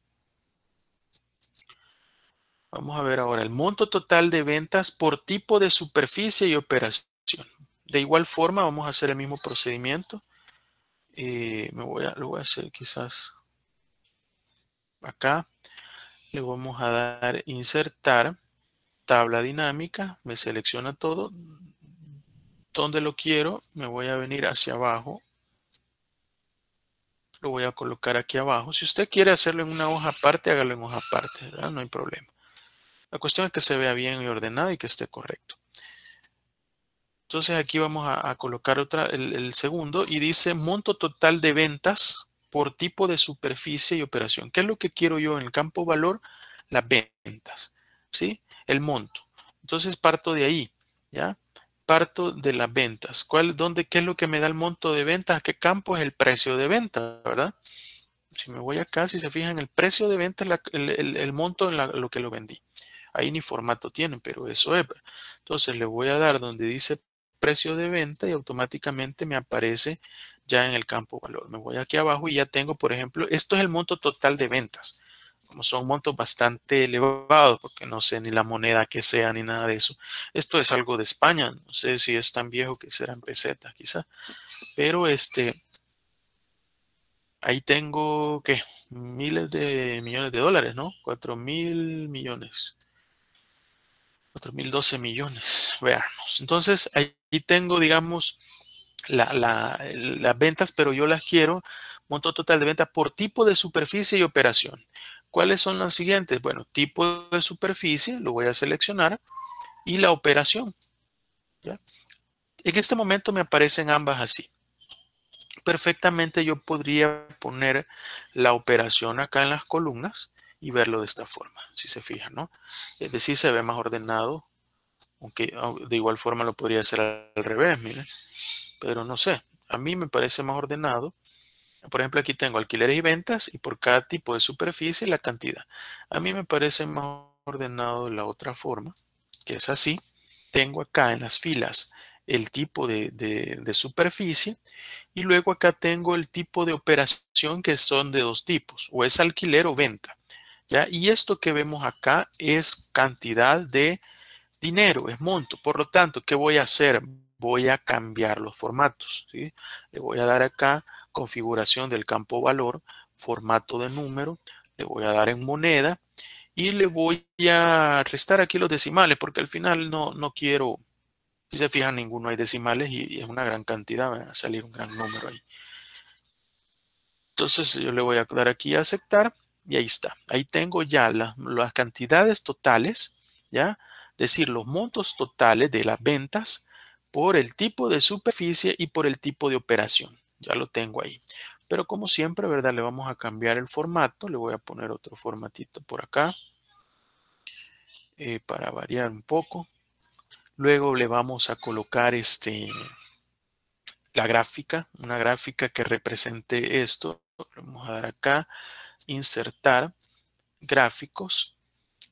Vamos a ver ahora el monto total de ventas por tipo de superficie y operación. De igual forma, vamos a hacer el mismo procedimiento. Lo voy a hacer quizás acá. Le vamos a dar insertar, tabla dinámica. Me selecciona todo. Donde lo quiero, me voy a venir hacia abajo. Lo voy a colocar aquí abajo. Si usted quiere hacerlo en una hoja aparte, hágalo en hoja aparte, ¿verdad? No hay problema. La cuestión es que se vea bien y ordenado y que esté correcto. Entonces aquí vamos a colocar el segundo y dice monto total de ventas por tipo de superficie y operación. ¿Qué es lo que quiero yo en el campo valor? Las ventas, ¿sí? El monto. Entonces parto de ahí, ¿ya? Parto de las ventas. ¿Qué es lo que me da el monto de ventas? ¿A qué campo es el precio de venta, verdad? Si me voy acá, si se fijan, el precio de venta es el monto en lo que lo vendí. Ahí ni formato tienen, pero eso es. Entonces le voy a dar donde dice precio de venta y automáticamente me aparece ya en el campo valor. Me voy aquí abajo y ya tengo, por ejemplo, esto es el monto total de ventas. Como son montos bastante elevados, porque no sé ni la moneda que sea ni nada de eso. Esto es algo de España, no sé si es tan viejo que será en pesetas quizá, pero ahí tengo, ¿qué? Miles de millones de dólares, ¿no? 4.000 millones. 4.012 millones. Veamos. Entonces, ahí tengo, digamos, las ventas, pero yo las quiero, monto total de ventas por tipo de superficie y operación. ¿Cuáles son las siguientes? Bueno, tipo de superficie, lo voy a seleccionar, y la operación. ¿Ya? En este momento me aparecen ambas así. Perfectamente yo podría poner la operación acá en las columnas y verlo de esta forma, si se fijan, ¿no? Es decir, se ve más ordenado, aunque de igual forma lo podría hacer al revés, miren, pero no sé, a mí me parece más ordenado. Por ejemplo, aquí tengo alquileres y ventas y por cada tipo de superficie la cantidad. A mí me parece más ordenado de la otra forma, que es así. Tengo acá en las filas el tipo de superficie y luego acá tengo el tipo de operación que son de dos tipos, o es alquiler o venta. ¿Ya? Y esto que vemos acá es cantidad de dinero, es monto. Por lo tanto, ¿qué voy a hacer? Voy a cambiar los formatos, ¿sí? Le voy a dar acá configuración del campo valor, formato de número, le voy a dar en moneda y le voy a restar aquí los decimales porque al final no quiero, si se fijan, ninguno hay decimales y es una gran cantidad, va a salir un gran número ahí. Entonces yo le voy a dar aquí a aceptar y ahí está. Ahí tengo ya las cantidades totales, ¿ya? Es decir, los montos totales de las ventas por el tipo de superficie y por el tipo de operación. Ya lo tengo ahí. Pero como siempre, ¿verdad? Le vamos a cambiar el formato. Le voy a poner otro formatito por acá para variar un poco. Luego le vamos a colocar la gráfica, una gráfica que represente esto. Vamos a dar acá, insertar gráficos.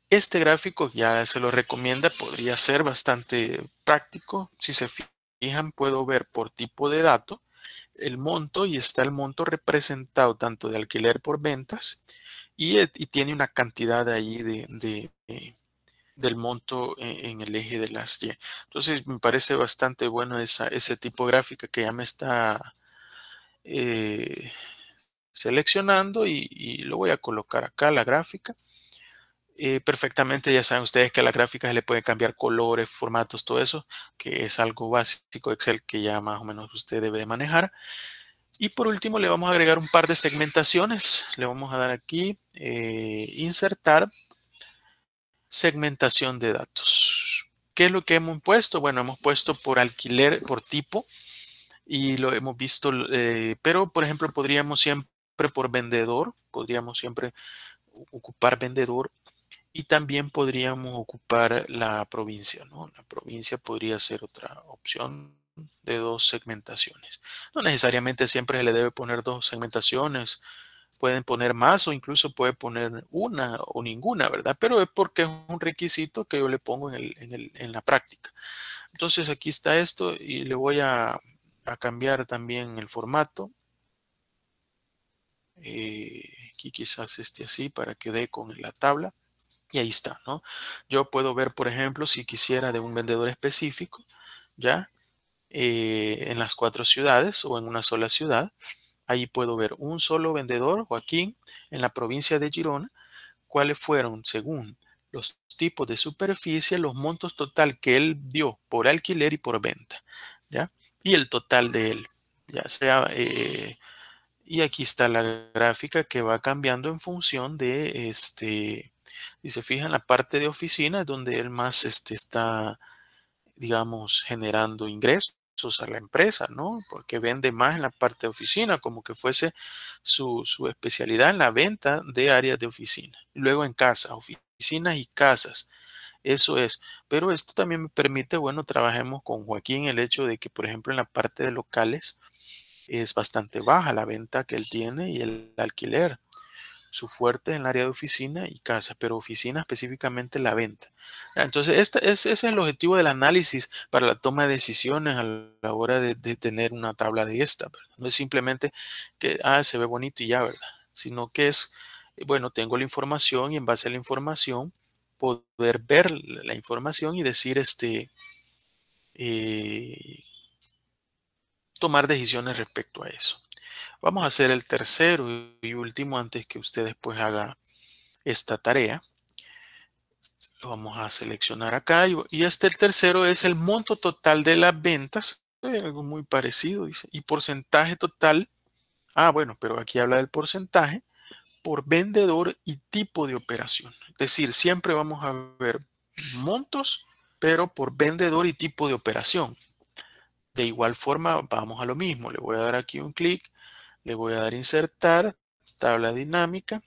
Este gráfico ya se lo recomienda, podría ser bastante práctico. Si se fijan, puedo ver por tipo de dato el monto y está el monto representado tanto de alquiler por ventas y tiene una cantidad ahí del monto en el eje de las Y. Entonces me parece bastante bueno ese tipo de gráfica que ya me está eh, seleccionando y lo voy a colocar acá, la gráfica. Perfectamente, ya saben ustedes que a las gráficas se le puede cambiar colores, formatos, todo eso, que es algo básico de Excel que ya más o menos usted debe de manejar. Y por último le vamos a agregar un par de segmentaciones. Le vamos a dar aquí, insertar segmentación de datos. ¿Qué es lo que hemos puesto? Bueno, hemos puesto por alquiler, por tipo, y lo hemos visto, pero por ejemplo podríamos siempre por vendedor, podríamos siempre ocupar vendedor. Y también podríamos ocupar la provincia, ¿no? La provincia podría ser otra opción de dos segmentaciones. No necesariamente siempre se le debe poner dos segmentaciones. Pueden poner más o incluso puede poner una o ninguna, ¿verdad? Pero es porque es un requisito que yo le pongo en la práctica. Entonces aquí está esto y le voy a cambiar también el formato. Aquí quizás así para que dé con la tabla. Y ahí está, ¿no? Yo puedo ver, por ejemplo, si quisiera de un vendedor específico, ¿ya? En las 4 ciudades o en una sola ciudad. Ahí puedo ver un solo vendedor, Joaquín, en la provincia de Girona, cuáles fueron, según los tipos de superficie, los montos total que él dio por alquiler y por venta, ¿ya? Y el total de él, ya sea y aquí está la gráfica que va cambiando en función de si se fijan, la parte de oficina es donde él más está, digamos, generando ingresos a la empresa, ¿no? Porque vende más en la parte de oficina, como que fuese su especialidad en la venta de áreas de oficina. Luego en casa, oficinas y casas. Eso es. Pero esto también me permite, bueno, trabajemos con Joaquín el hecho de que, por ejemplo, en la parte de locales es bastante baja la venta que él tiene y el alquiler. Su fuerte en el área de oficina y casa, pero oficina específicamente la venta. Entonces, ese es el objetivo del análisis para la toma de decisiones a la hora de tener una tabla de esta, ¿verdad? No es simplemente que, se ve bonito y ya, ¿verdad? Sino que es, bueno, tengo la información y en base a la información poder ver la información y decir, eh, tomar decisiones respecto a eso. Vamos a hacer el tercero y último antes que usted después haga esta tarea. Lo vamos a seleccionar acá y este el tercero es el monto total de las ventas. Algo muy parecido, dice. Y porcentaje total. Bueno, pero aquí habla del porcentaje por vendedor y tipo de operación. Es decir, siempre vamos a ver montos, pero por vendedor y tipo de operación. De igual forma, vamos a lo mismo. Le voy a dar aquí un clic, le voy a dar insertar, tabla dinámica.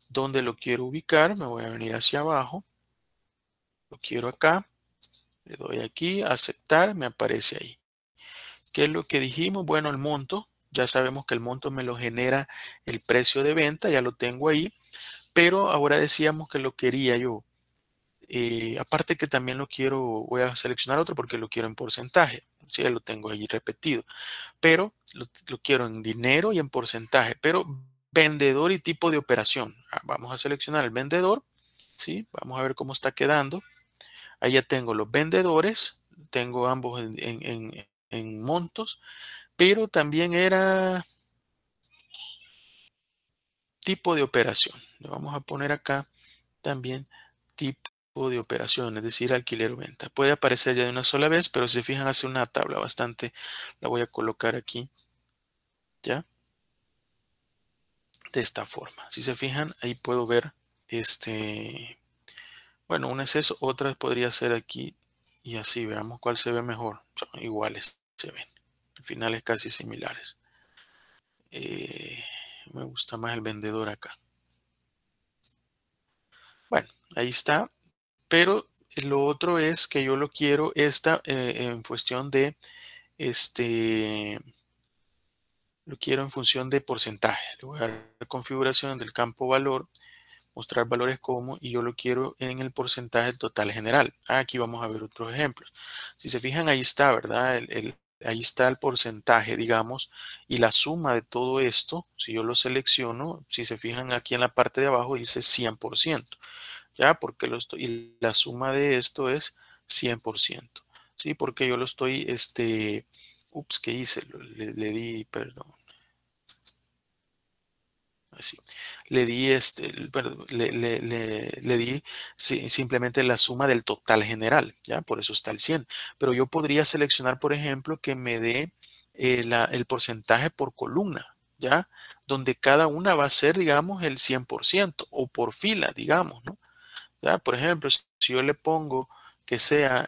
Donde lo quiero ubicar, me voy a venir hacia abajo. Lo quiero acá. Le doy aquí, aceptar, me aparece ahí. ¿Qué es lo que dijimos? Bueno, el monto, ya sabemos que el monto me lo genera el precio de venta, ya lo tengo ahí, pero ahora decíamos que lo quería yo. Aparte que también lo quiero, voy a seleccionar otro porque lo quiero en porcentaje. Sí, ya lo tengo ahí repetido, pero lo quiero en dinero y en porcentaje, pero vendedor y tipo de operación. Vamos a seleccionar el vendedor, ¿sí? Vamos a ver cómo está quedando. Ahí ya tengo los vendedores, tengo ambos en montos, pero también era tipo de operación. Le vamos a poner acá también tipo de operación, es decir, alquiler o venta. Puede aparecer ya de una sola vez, pero si se fijan hace una tabla bastante, la voy a colocar aquí, ¿ya? De esta forma. Si se fijan, ahí puedo ver bueno, una es eso, otra podría ser aquí y así veamos cuál se ve mejor. Son iguales, se ven. Finales casi similares. Eh, Me gusta más el vendedor acá. Bueno, ahí está. Pero lo otro es que yo lo quiero en cuestión de lo quiero en función de porcentaje. Le voy a dar configuración del campo valor, mostrar valores como, y yo lo quiero en el porcentaje total general. Aquí vamos a ver otros ejemplos. Si se fijan, ahí está, ¿verdad? Ahí está el porcentaje, digamos, y la suma de todo esto, si yo lo selecciono, si se fijan aquí en la parte de abajo dice 100%, ¿ya? Porque y la suma de esto es 100%, ¿sí? Porque yo lo estoy, ¿qué hice? Le di, perdón. Así. Le di perdón, le di simplemente la suma del total general, ¿ya? Por eso está el 100. Pero yo podría seleccionar, por ejemplo, que me dé el porcentaje por columna, ¿ya? Donde cada una va a ser, digamos, el 100% o por fila, digamos, ¿no? ¿Ya? Por ejemplo, si yo le pongo que sea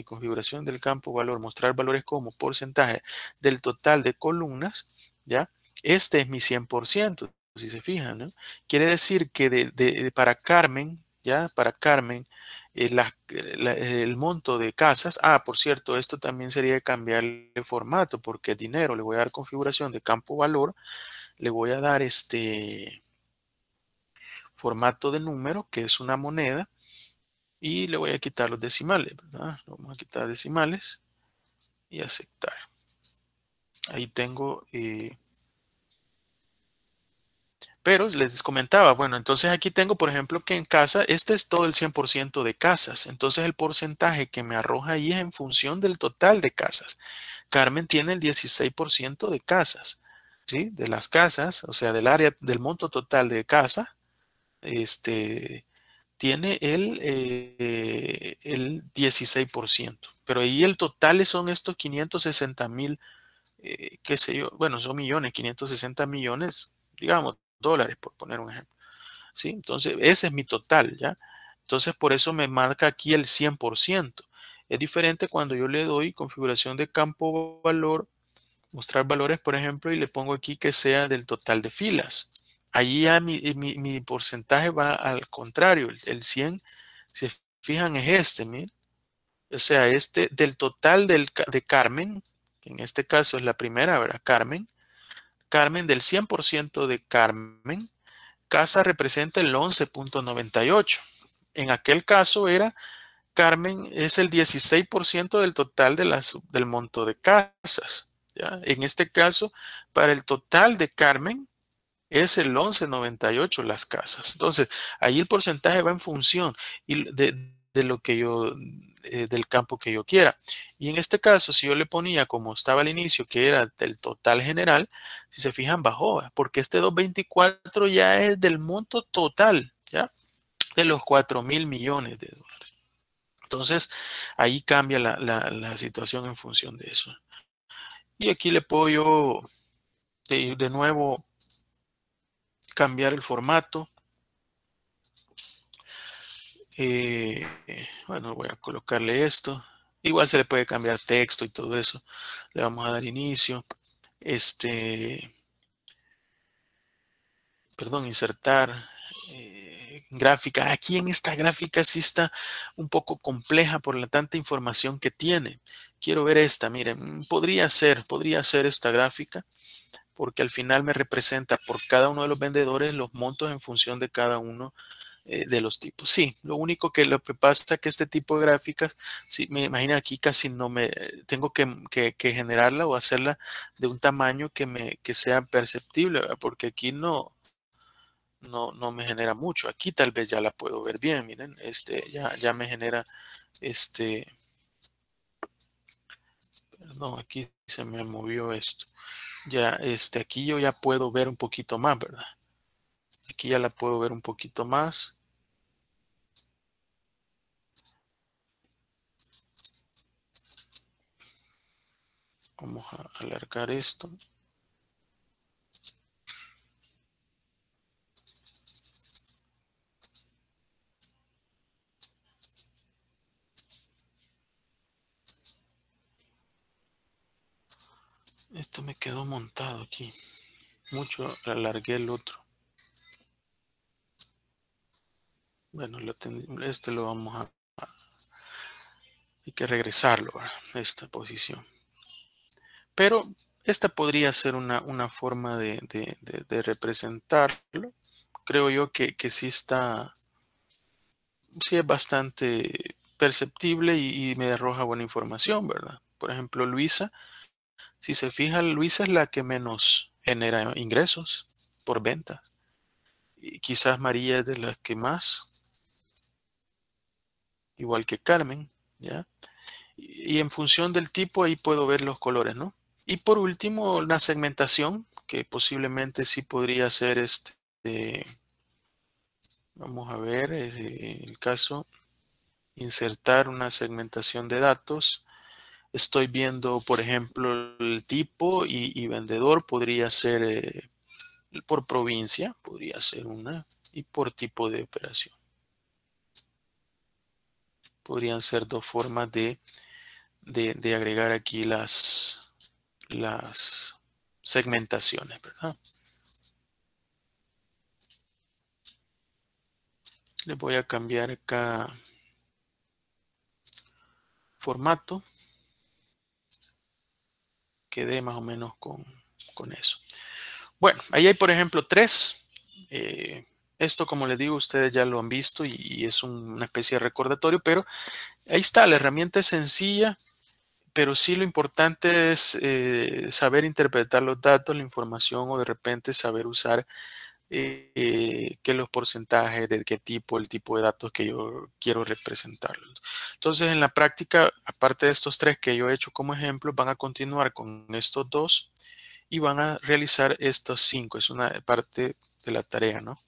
configuración del campo valor, mostrar valores como porcentaje del total de columnas, ¿ya? Este es mi 100%, si se fijan, ¿no? Quiere decir que para Carmen, ¿ya? Para Carmen, el monto de casas, por cierto, esto también sería cambiarle formato porque es dinero, le voy a dar configuración de campo valor, le voy a dar formato de número, que es una moneda, y le voy a quitar los decimales, ¿verdad? Vamos a quitar decimales y aceptar. Ahí tengo, pero les comentaba, bueno, entonces aquí tengo, por ejemplo, que en casa, este es todo el 100% de casas. Entonces el porcentaje que me arroja ahí es en función del total de casas. Carmen tiene el 16% de casas, ¿sí? De las casas, o sea, del área, del monto total de casa, tiene el 16%. Pero ahí el total son estos 560,000, qué sé yo, bueno, son millones, 560 millones, digamos, dólares, por poner un ejemplo. ¿Sí? Entonces, ese es mi total, ¿ya? Entonces, por eso me marca aquí el 100%. Es diferente cuando yo le doy configuración de campo valor, mostrar valores, por ejemplo, y le pongo aquí que sea del total de filas. Allí ya mi porcentaje va al contrario. El 100, si se fijan, es este, miren. O sea, este del total de Carmen, que en este caso es la primera, ¿verdad? Carmen. Carmen, del 100% de Carmen, casa representa el 11,98. En aquel caso era Carmen es el 16% del total del monto de casas. ¿Ya? En este caso, para el total de Carmen es el 11,98 las casas. Entonces, ahí el porcentaje va en función de lo que yo, del campo que yo quiera. Y en este caso, si yo le ponía como estaba al inicio, que era del total general, si se fijan, bajó, porque este 224 ya es del monto total, ¿ya? De los 4.000 millones de dólares. Entonces, ahí cambia la situación en función de eso. Y aquí le puedo yo de nuevo cambiar el formato. Bueno, voy a colocarle esto. Igual se le puede cambiar texto y todo eso. Le vamos a dar inicio. Perdón, insertar gráfica. Aquí en esta gráfica sí está un poco compleja por la tanta información que tiene. Quiero ver esta, miren, podría ser esta gráfica, porque al final me representa por cada uno de los vendedores los montos en función de cada uno de los tipos. Sí, lo que pasa es que este tipo de gráficas, si me imagino aquí casi no me tengo que generarla o hacerla de un tamaño que sea perceptible, ¿verdad? Porque aquí no me genera mucho. Aquí tal vez ya la puedo ver bien, miren, ya me genera este, perdón, aquí se me movió esto. Ya, aquí yo ya puedo ver un poquito más, ¿verdad? Aquí ya la puedo ver un poquito más. Vamos a alargar esto. Esto me quedó montado aquí. Mucho alargué el otro. Bueno, este lo vamos a... Hay que regresarlo a esta posición. Pero esta podría ser una forma de representarlo. Creo yo que sí está... Sí es bastante perceptible y me arroja buena información, ¿verdad? Por ejemplo, Luisa. Si se fija, Luisa es la que menos genera ingresos por ventas. Y quizás María es de las que más, igual que Carmen, ¿ya? Y en función del tipo ahí puedo ver los colores, ¿no? Y por último, la segmentación, que posiblemente sí podría ser vamos a ver, el caso, insertar una segmentación de datos. Estoy viendo, por ejemplo, el tipo y vendedor podría ser por provincia, podría ser una, y por tipo de operación. Podrían ser dos formas de agregar aquí las segmentaciones, ¿verdad? Le voy a cambiar acá formato. Quedé más o menos con eso. Bueno, ahí hay, por ejemplo, tres. Esto, como les digo, ustedes ya lo han visto y es una especie de recordatorio, pero ahí está, la herramienta es sencilla, pero sí lo importante es saber interpretar los datos, la información o de repente saber usar qué los porcentajes, de qué tipo, el tipo de datos que yo quiero representar. Entonces, en la práctica, aparte de estos tres que yo he hecho como ejemplo, van a continuar con estos dos y van a realizar estos cinco. Es una parte de la tarea, ¿no?